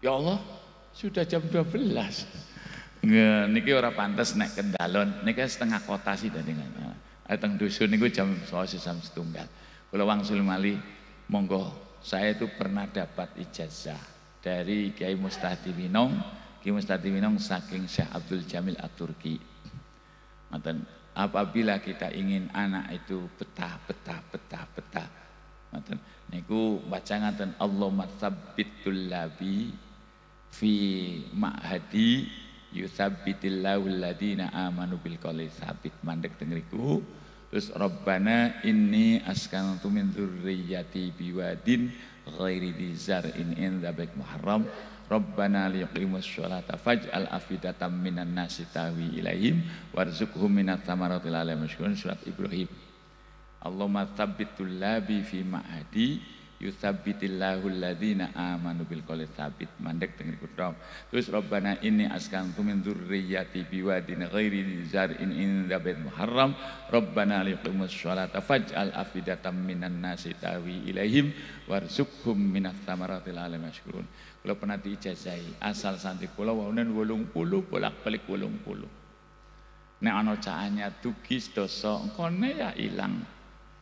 Ya Allah, sudah jam 12. Nggih, niki ora pantes nek kendalon. Niki setengah kota sih dadi ngono. Teng dusun niku jam 12 jam setunggal. Kula wangsul malih, monggo saya itu pernah dapat ijazah dari Kiai Mustahdi Winong. Kiai Mustahdi Winong saking Syekh Abdul Jamil At-Turki. Ngoten. Apabila kita ingin anak itu betah, niku baca ngaten Allahumma tsabbitul labi fi ma'hadi yusabbitillahu alladina amanu bil qouli sabit mandek tengriku. Terus Rabbana inni askantu min dzurriyyati biwadin ghairi dzar'in inda baik muharram Rabbana liqimus sholata faj'al afidatam minan nasi tahwi ilaihim warzuqhum minat thamarati la'allahum yashkurun. Surat Ibrahim. Allahumma tsabbitul labi fi ma'hadi yusabbitillahu alladhina amanu bil qouli tsabit mandek teng kutrom. Terus Rabbana inni askantu min dzurriyyati biwadin ghairi dzar'in inda bait muharram Rabbana liqimus sholata faj'al afidatam minan nasi tahwi ilaihim warzuqhum minat thamarati la'allahum yashkurun. Kula pernah diijazahi asal santri kula waunen 80 bolak-balik 80. Nek ana caanya dugi dosa engkone ya ilang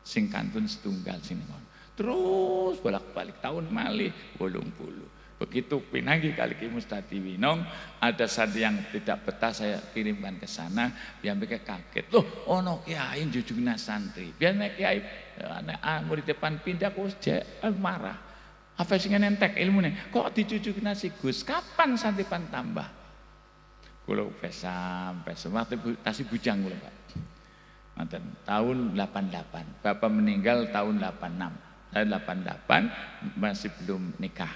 sing kantun setunggal sing ngono. Terus bolak-balik tahun malih 80. Begitu pinangi kali Ki Mustahdi Winong ada santri yang tidak betah saya kirimkan ke sana, dia mikir kaget. Loh, ono kiai njujugna santri. Biar nek kiai anak murid depan pindah kok marah. Apa sing entek ilmune? Kok dicucuk nasi Gus? Kapan santripan tambah? Kula sampai waktu tasih bujang kula, Pak. Ngoten, tahun 88. Bapak meninggal tahun 86. Tahun 88 masih belum nikah.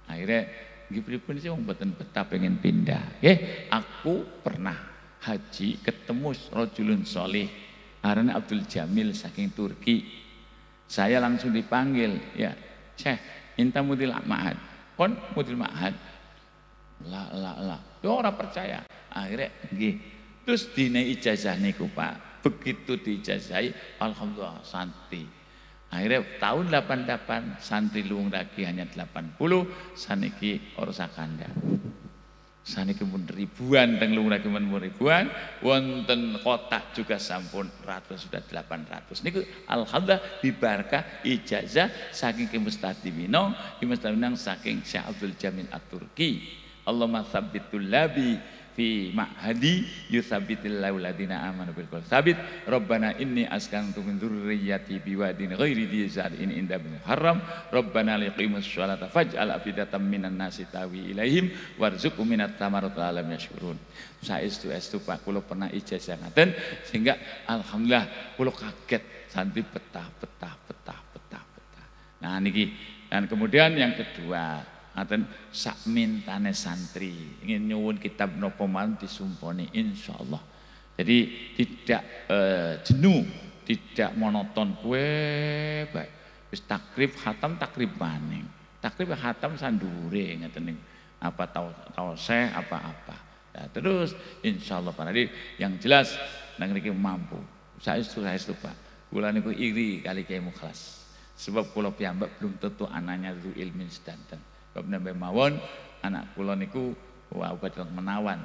Akhirnya nggih pripun sih wong mboten betah pengen pindah. Nggih, aku pernah haji ketemu rajulun sholih arane Abdul Jamil saking Turki. Saya langsung dipanggil, ya, Syekh Inta mudil ma'had, kon mudil ma'had, la, yo orang percaya, akhirnya gih, terus dina ijazah niku Pak, begitu diijazahi, alhamdulillah santri, akhirnya tahun 88 santri luwung lagi hanya 80, saniki orsa kanda. Saniki pun ribuan, teng lumrah pun ribuan, wonten kotak juga sampun ratus sudah 800. Niku alhamdulillah bibarkah ijazah saking Ki Mustadimino saking Syekh Abdul Jamil At-Turki. Allahumma tsabbitul labi fi ma'hadi yuthabbitillahu ladina amanu bil qaul tsabit. Rabbana inni askantu min dzurriyyati biwadin ghairi dzi zar'in inda bil haram. Rabbana liqimus sholata faj'al afidatan minan nasi tawi ilaihim warzuqhum minat thamarati alam yashkurun. Saestu Pak kula pernah ijazah ngaten sehingga alhamdulillah kula kaget santri betah. Nah niki dan kemudian yang kedua ngaten sak mintane santri ingin nyuwun kitab napa man disumponi insyaallah. Jadi tidak jenuh, tidak monoton kowe bae. Wis takrib khatam takrib maning. Takrib khatam sandure ngeten niku. Apa tahu saya apa-apa. Ya, terus insyaallah Pak Nadi yang jelas nang niki mampu. Saestu Pak. Kula niku iri kali Kiai Mukhlas. Sebab kula piyambak belum tentu anaknya itu ilmin sedanten. Bab nembe mawon anak kula niku obat menawan.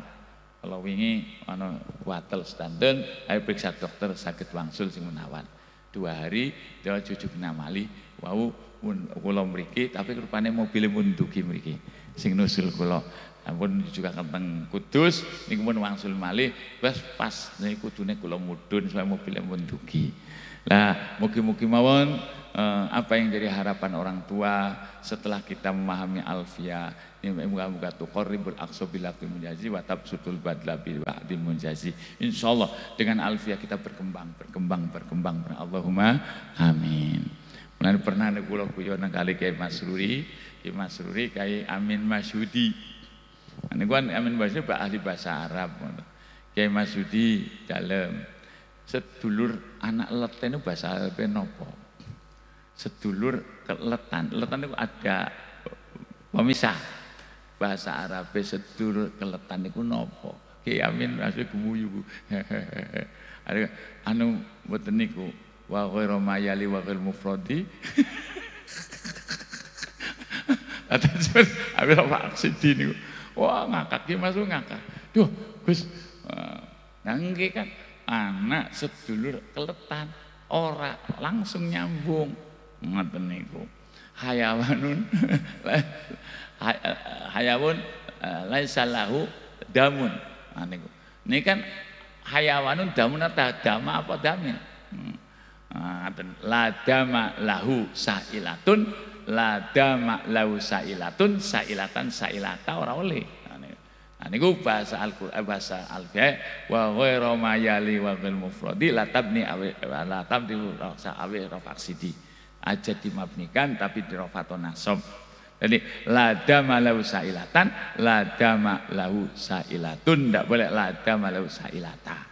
Kalau wingi ana watel sedanten ayo periksa dokter sakit wangsul sing menawan. 2 hari dia cucuk namali wau kula mriki tapi rupane mobil mun dugi mriki sing nusul kula. Ampun juga teng Kudus niku mun wangsul malih wis pas niku kudune kula mudhun supaya mobil mun dugi. Lah mugi-mugi mawon apa yang jadi harapan orang tua setelah kita memahami alfiyah ini muga-muga tuqarribul aqsa bil aqdi munjazi wa tabsutul badla bil ba'di munjazi. Insyaallah dengan alfiyah kita berkembang. Allahumma amin. Mulane pernah kula guyon nang kali Kiai Masruri Kiai Amin Masyudi. Niku kan Amin Masyudi ahli bahasa Arab. Kiai Masyudi dalem sedulur anak leten bahasa Arab napa? Sedulur keletan itu ada pemisah bahasa Arab sedulur keletan itu nopo Ki Amin masih gemuyu anu mboten niku wa ghairu mayali wa ghairu mufradi atas abis apa aksidi niku wah ngakak ki masuk ngakak duh Gus nangge kan anak sedulur keletan ora langsung nyambung ngoten niku hayawanun laisa lahu damun niku niki kan hayawanun damun atau dama apa damin la dama lahu sailatun la dama lahu sailatun sailatan sailata ora oleh niku bahasa Al-Qur'an bahasa alfiyah wa ghairu mayali wa ghil mufradi la tabni la tabdi rasa awi rafaksidi aja dimabnikan tapi dirofaton nasab. Jadi ladama lahu sailatan, ladama lahu sailatun, ndak boleh ladama lahu sailata.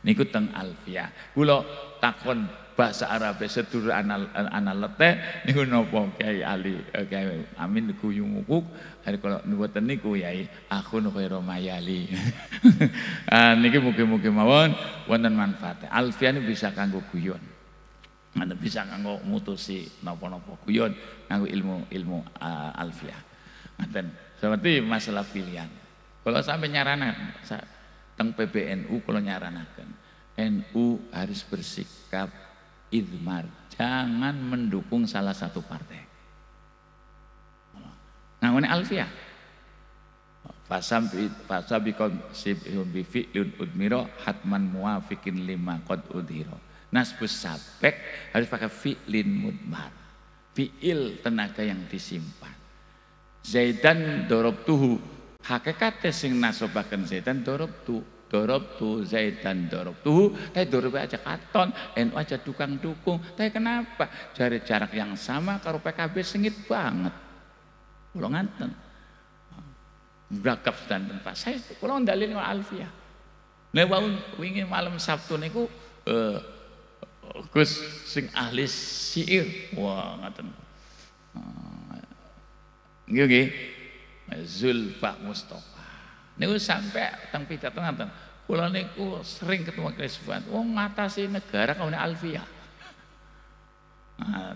Niku teng alfiyah. Kula takon bahasa Arab sedulur ana leteh niku napa Kiai Ali Kiai Amin guyu ngukuk hari kula mboten niku Yai akhun khairu mayali. Niki mugi-mugi mawon wonten manfaate. Alfiyah ini bisa kanggo guyon. Anda bisa nganggo mutusi napa-napa guyon nganggo ilmu alfiyah. Ngaten seperti masalah pilihan. Kalau sampai nyaranan teng PBNU kalau nyaranaken NU harus bersikap idmar, jangan mendukung salah satu partai. Nganggo alfiyah. Fasabiqon sibhum bi fi'lun udmiro hatman muwafiqin lima qad udhiro. Nasbus sabek harus pakai fi'lin mudmar. Fi'il tenaga yang disimpan. Zaidan dorobtuhu. Hakikatnya sing nasobaken Zaidan dorobtu Zaidan dorobtuhu. Tapi dorobnya aja katon. NU aja dukang dukung. Tapi kenapa? Dari jarak yang sama karo PKB sengit banget. Kulo nganten. Brakap dan Pak. Saya kulo ndalil alfiyah. Lewat wingi malam Sabtu niku Gus sing ahli syair wah ngaten nggih Zulfa Mustafa niku sampai teng pidato ngaten kula niku sering ketemu Kriswan wong ngatasi negara kaune alfiyah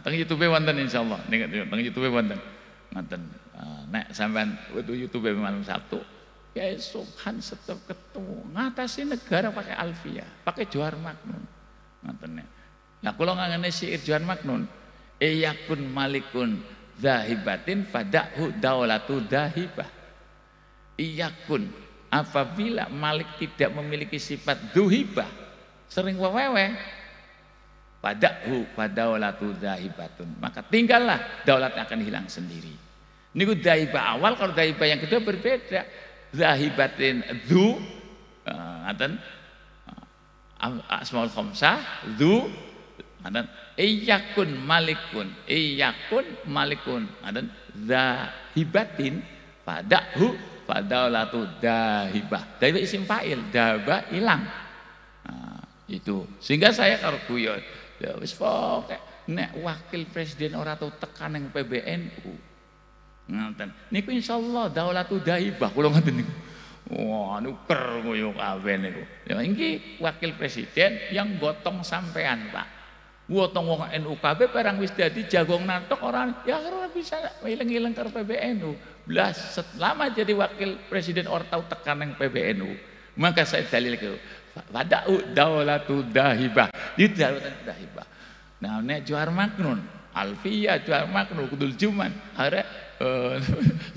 teng YouTube wonten insyaallah ning teng YouTube wonten ngaten nek sampean wetu YouTube malam Sabtu Kiai Subhan setiap ketemu ngatasi negara pakai Alfiyah, pakai Johar Maknun. Ngoten. Nah, kula ngangene syair Johar Maknun, iyakun malikun zahibatin fadahu daulatu dahibah. Iyakun, apabila malik tidak memiliki sifat duhibah, sering wewe, fadahu fadaulatu dahibatun, maka tinggallah daulatnya akan hilang sendiri. Niku dahibah awal, kalau dahibah yang kedua berbeda. Zahibatin dhu ngaten asmaul khamsah dhu ngaten iyakun malikun ngaten zahibatin fadahu fadaulatu dahibah. Dahibah isim fa'il, dahaba hilang. Nah, itu sehingga saya karo guyon ya wis pokoke nek wakil presiden ora tau tekan ning PBNU ngoten niku insyaallah daulatu daibah kula ngoten niku. Wah nuker koyo kabeh niku. Ya iki wakil presiden yang gotong sampean, Pak. Gotong wong NU kabeh barang wis dadi jagong natok orang ya ora bisa ileng-ileng karo PBNU. Blas selama jadi wakil presiden ora tau tekan ning PBNU. Maka saya dalil ke wada'u daulatu dahibah. Itu daulatu dahibah. Nah nek Johar Maknun, Alfiyah Johar Maknun Kudul Juman arek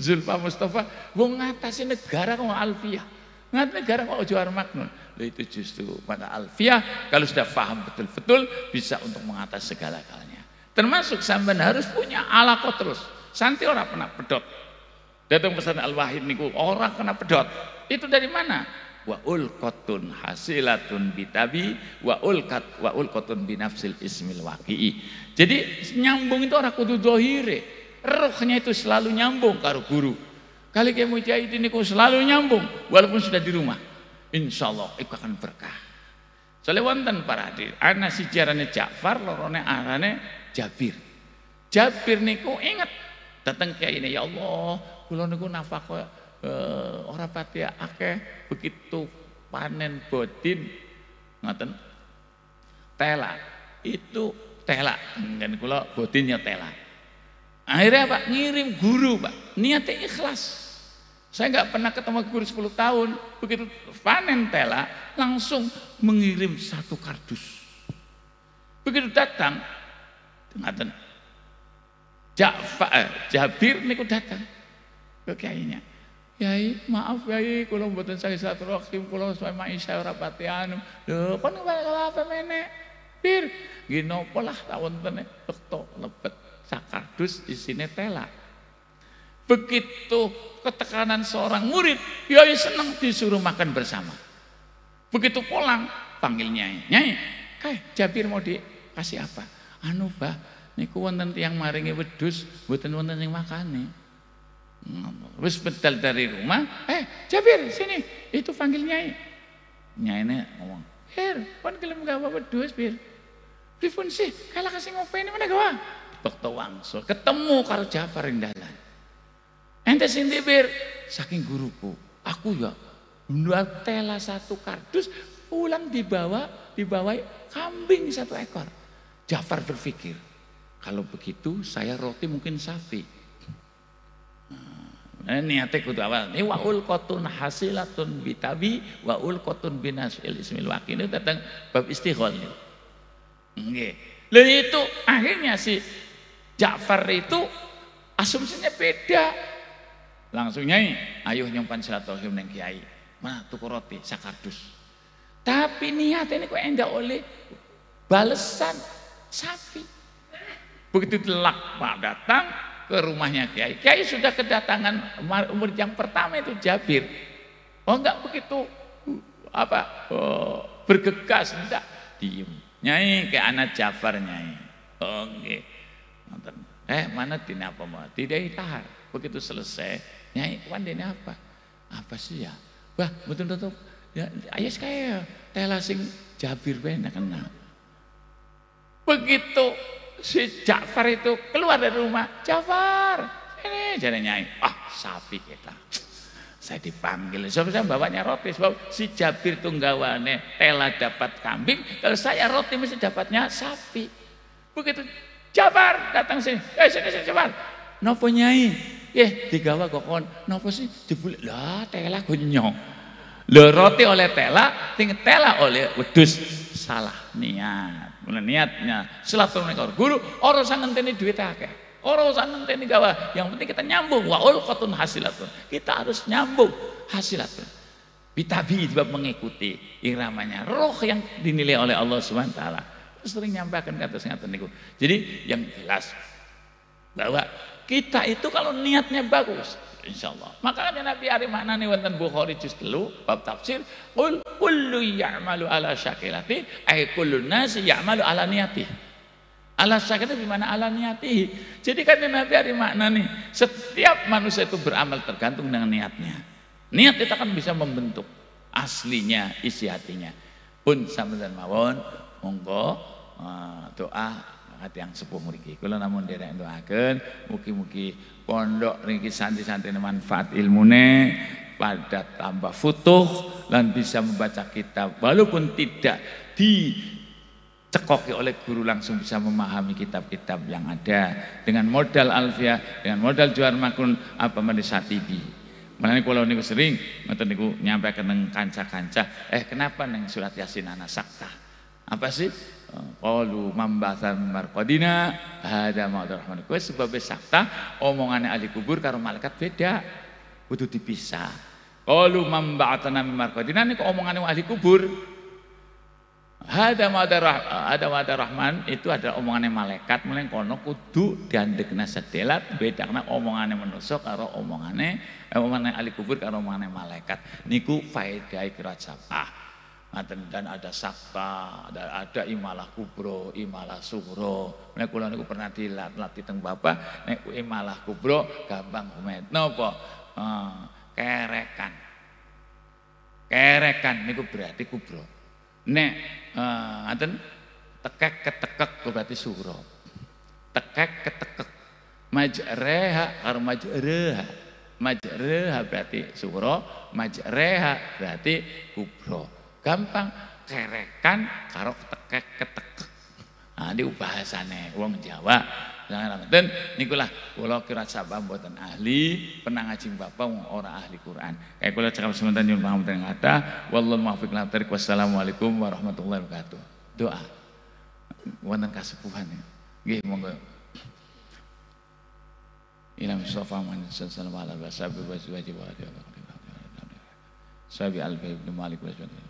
Zulfa Mustafa wong ngatasi negara kok Alfiyah, ngat negara kok Johar Maknun. Itu justru maka Alfiyah kalau sudah paham betul-betul bisa untuk mengatasi segala-galanya. Termasuk sampean harus punya alaqah terus. Santi orang pernah pedot. Datang pesan Al-Wahid niku orang kena pedot. Itu dari mana? Wa ulqatun hasilatun bitabi wa ulqatun binafsil ismil waqi'i. Jadi nyambung itu orang kudu dohire. Rohnya itu selalu nyambung karo guru. Kali Kiai Mujahidin niku selalu nyambung walaupun sudah di rumah. Insyaallah iku akan berkah. Soale wonten para hadirin, ana sijarane Ja'far, lorone arane Jabir. Jabir niku inget dateng Kiai ini, ya Allah, kula niku nafkah ora pati akeh begitu panen bodin ngoten. Tela. Itu tela. Kan kula bodinnya tela. Akhirnya Pak ngirim guru Pak, niatnya ikhlas. Saya nggak pernah ketemu guru 10 tahun, begitu panen tela langsung mengirim 1 kardus. Begitu datang, ngaten Jabir niku datang ke kiainya. Yai, maaf Yai, kula mboten saged silaturahim, kula sama Isya ora pati anu. Lho, kon apa meneh? Bir, nggih napa lah tak wontene bekto lebet. Sakardus isine tela. Begitu ketekanan seorang murid, Yai senang disuruh makan bersama. Begitu pulang, panggil Nyai. Nyai, Jabir mau dikasih apa? Anu Bah, niku wonten tiyang maringi wedhus, mboten wonten sing makani. Wis bedal dari rumah, Jabir sini, itu panggil Nyai. Nyaine ngomong, "Bir, kon gelem gawa wedhus, Bir?" "Pripun sih? Kalah kasih ngopeni mana gawa?" Waktu wangsul ketemu karo Ja'far ing dalan. Ente sinti Bir, saking guruku. Aku ya nduat tela 1 kardus, pulang dibawa kambing 1 ekor. Ja'far berpikir, kalau begitu saya roti mungkin sapi. Nah, niate kudu awal. Ini wa ulqatun hasilatun bitabi wa ulqatun binasil ismil waqi. Ini datang bab istighol ini. Nggih. Lalu itu akhirnya si Ja'far itu asumsinya beda. Langsung Nyai, ayo nyumpan silaturahim neng Kiai. Mana tuku roti sakardus. Tapi niat ini kok enggak oleh balesan sapi. Begitu telak Pak datang ke rumahnya Kiai. Kiai sudah kedatangan murid yang pertama itu Jabir. Oh enggak begitu bergegas, enggak, diem. Nyai ke anak Ja'far Nyai. Oh nggih. Mana dina apa mau? Tidak tahar. Begitu selesai, Nyai, wandene apa? Apa sih ya? Bah, betul-betul. Ya, ayo sekaya tela sing Jabir bener kenal. Begitu si Ja'far itu keluar dari rumah, Ja'far, ini jadi Nyai. Sapi kita. Saya dipanggil, saya bawanya roti. Sebab si Jabir tunggawane tela dapat kambing, kalau saya roti mesti dapatnya sapi. Begitu Ja'far datang sini, sini Ja'far. Napa Nyai? digawa kok kon. Napa sih jebul lah tela gonyong. Lho roti oleh tela, ting tela oleh wedhus salah niat. Mulane niatnya silaturahmi karo guru, ora usah ngenteni duit akeh. Ora usah ngenteni gawa, yang penting kita nyambung wa ulqatun hasilatun. Kita harus nyambung hasilatun. Bitabi sebab mengikuti iramanya roh yang dinilai oleh Allah Subhanahu wa taala. Sering nyampaikan kata ngaten niku. Jadi yang jelas bahwa kita itu kalau niatnya bagus, insyaallah. Makanya Nabi ari maknane wonten Bukhari juz 3 bab tafsir, qul kullu ya'malu ala syakilati ay kullu nasi ya'malu ala niyati. Ala syakilati di mana ala niyati. Jadi kan Nabi ari maknane setiap manusia itu beramal tergantung dengan niatnya. Niat itu akan bisa membentuk aslinya isi hatinya. Pun sampeyan mawon monggo doa hati yang sepuh mriki. Kula namun derek doaken mugi-mugi pondok niki santri-santri manfaat ilmune pada tambah futuh dan bisa membaca kitab walaupun tidak dicekoki oleh guru langsung bisa memahami kitab-kitab yang ada dengan modal alfiah, dengan modal Johar Makun apa Satibi. Mulane kula niku sering ngoten niku nyampaikan nang kanca-kanca, kenapa nang surat Yasin ana sakta? Apa sih? Qalu mambatsan marqadina hada ma'dur rahman. Kuwi sebab sakta omongane ahli kubur karo malaikat beda. Kudu dipisah. Qalu mambatana marqadina niku omongane ahli kubur. Hada ma'dur rahman itu adalah omongane malaikat, mulane kono kudu diandekna sedelat bedakna omongane manusa karo omongane ahli kubur karo omongane malaikat. Niku faedah qiraat sab'ah. Dan ada sakta, ada imalah kubro, imalah sugro. Nek kula niku pernah dilatih teng Bapak, nek imalah kubro gampang humet. Napa? Kerekan. Kerekan niku berarti kubro. Nek ngaten tekek ketekek berarti sugro. Tekek ketekek. Majreha karo majreha. Majreha berarti sugro, majreha berarti kubro. Gampang kerekan karo tekek ketekek. Nah, ini bahasane wong Jawa. Dan nikulah kula kira sabah mboten ahli, pernah ngaji Bapak ora ahli Quran. Kayak kula cakap sebentar nyuwun pangapunten kata, wallahu muwaffiq ila thariq. Wassalamualaikum warahmatullahi wabarakatuh. Doa. Wonten kasepuhan. Nggih monggo. Ila Mustafa Muhammad sallallahu alaihi wasallam. Sabi Al-Baib bin Malik wa sallam.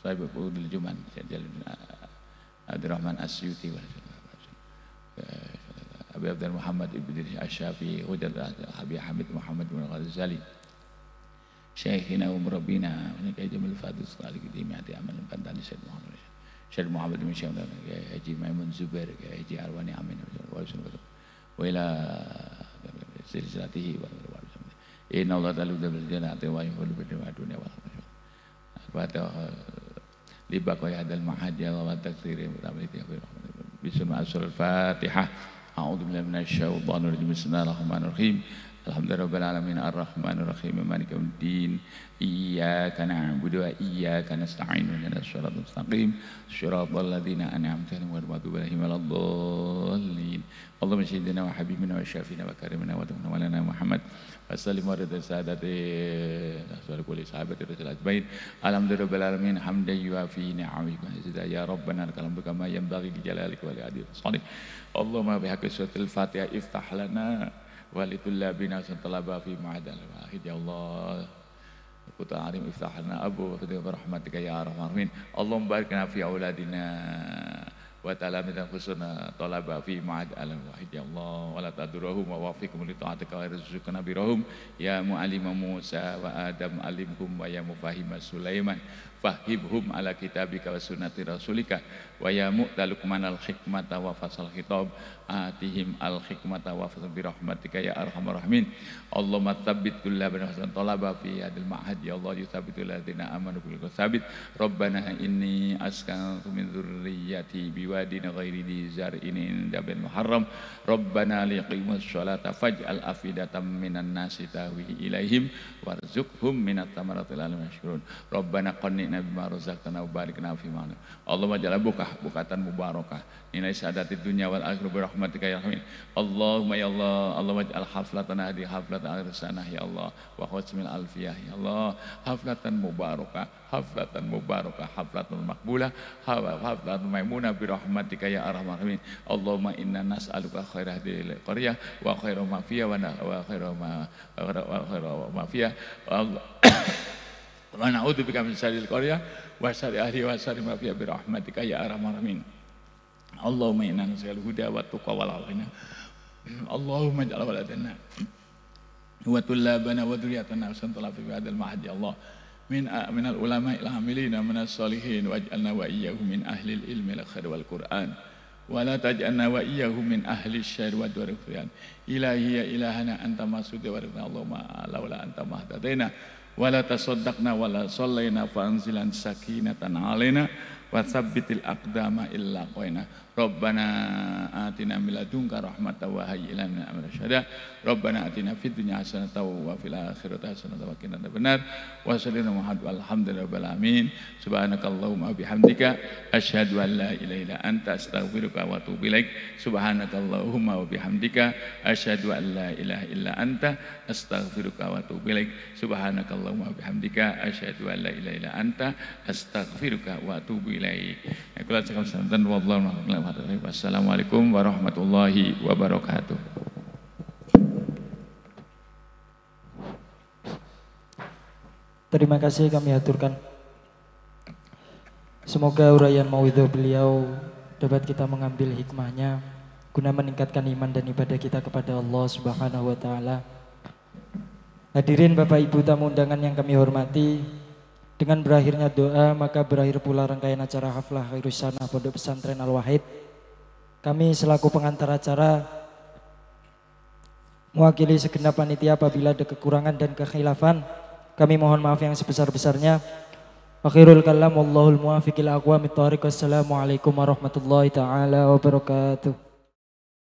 Sabi Qudul Juman Abdurrahman Asyuti Abi Abdul Muhammad Ibn Asyafi Hudal Habib Hamid Muhammad bin Ghazali Syekhina wa Murabbina wa Jamil Fadil sekali kita amal pantani Syekh Muhammad bin Syekh Haji Maimun Zubair Haji Arwani Amin wa ila silsilatihi wa inna Allah ta'ala bil jannati wa yuhibbu bil dunya wal akhirah. Libaqai hadal mahajjal wa taksiri bismillah al-fatihah a'udzu billahi minasyaitonir rajim bismillahirrahmanirrahim alhamdulillahirabbil alamin arrahmanir rahim maliki yaumiddin iyyaka na'budu wa iyyaka nasta'in ihdinas siratal mustaqim siratal ladzina an'amta 'alaihim ghairil maghdubi 'alaihim waladdallin Allahumma sayyidina wa habibina wa syafina wa karimina wa tawallana Muhammad Wassalim warahmatullahi wabarakatuh. Assalamualaikum warahmatullahi wabarakatuh. Alhamdulillahirabbil alamin hamdan yuafi ni'amika wa ya rabbana lakal hamdu kama yanbaghi li jalalika wa li adil. Allahumma bihaqqi suratul Fatihah iftah lana wa li tullabina talaba fi ma'adal wahid ya Allah. Kuta arim iftah lana abu wa rahmatika ya arhamar rahimin. Allahumma barik lana fi auladina wa talamina khusna talaba fi ma'ad alam wahid ya Allah wa la tadurruhum wa wafiqhum li ta'atika wa rizqna birahum ya mu'allim Musa wa Adam alimhum wa ya mufahim Sulaiman fahibhum ala kitabika wa sunnati rasulika wa ya mu'talukman al hikmata wa fasal khitab atihim al hikmata wa fasal bi rahmatika ya arhamar rahimin Allahumma tsabbit kullabana hasan talaba fi hadil ma'had ya Allah yuthabbitul ladzina amanu bil sabit rabbana inni askantu min dzurriyyati bi wadin ghairi di zar'in inda bil muharram rabbana liqimus sholata faj'al afidatam minan nasi tahwi ilaihim warzuqhum minat tamarati la'allahum yashkurun rabbana qannina bima razaqtana wa barik lana fima Allahumma ja'al bukatan mubarakah nilai sadatid dunya wal akhirah bi rahmatika ya rahmin Allahumma ya Allah Allahumma ja'al haflatana di haflat akhir sanah ya Allah wa khutmil alfiyah ya Allah haflatan mubarakah haflatun makbulah haflatun maimunah bi rahmatika ya arhamar rahimin Allahumma inna nas'aluka khairah hadhil qaryah wa khairu ma fiha wa khairu ma fiha wa na'udzubika min syarril qaryah wa syarri ahli wa syarri ma fiha bi rahmatika ya arhamar rahimin Allahumma inna nas'aluka huda wa tuqa wal afina Allahumma ij'al waladana wa tullabana wa dhurriyyatana hasanatan fi hadal mahad ya Allah min al ulama il amilina min as-salihin waj'alna wa iyyahum min ahli al-ilmi al-khair wal Qur'an wa la taj'alna wa iyyahum min ahli asy-syarri wa dzurriyyah ilahi ya ilahana anta masudi wa Allahumma laula anta mahdadaina wa la tasaddaqna wa la sallaina fa anzilan sakinatan alaina wa tsabbitil aqdama illa qaina Rabbana atina min ladunka rahmatan wa hayyi lana min amrina rashada Rabbana atina fid dunya hasanatan wa fil akhirati hasanatan wa qina adzabannar wa sallallahu alhamdulillahi rabbil alamin subhanakallahumma bihamdika asyhadu an la ilaha illa anta astaghfiruka wa atubu ilaik subhanakallahumma wa bihamdika asyhadu an la ilaha illa anta astaghfiruka wa atubu ilaik subhanakallahumma wa bihamdika asyhadu an la ilaha illa anta astaghfiruka wa atubu ilaik. Wassalamualaikum warahmatullahi wabarakatuh. Terima kasih kami aturkan. Semoga uraian mauidhah beliau dapat kita mengambil hikmahnya guna meningkatkan iman dan ibadah kita kepada Allah Subhanahu wa taala. Hadirin Bapak Ibu tamu undangan yang kami hormati, dengan berakhirnya doa maka berakhir pula rangkaian acara haflah Khairus Sanah Pondok Pesantren Al-Wahid. Kami selaku pengantar acara mewakili segenap panitia apabila ada kekurangan dan kekhilafan kami mohon maaf yang sebesar-besarnya. Akhirul kalam wallahul muwaffiq ila aqwamit thoriq. Wassalamualaikum warahmatullahi taala wabarakatuh.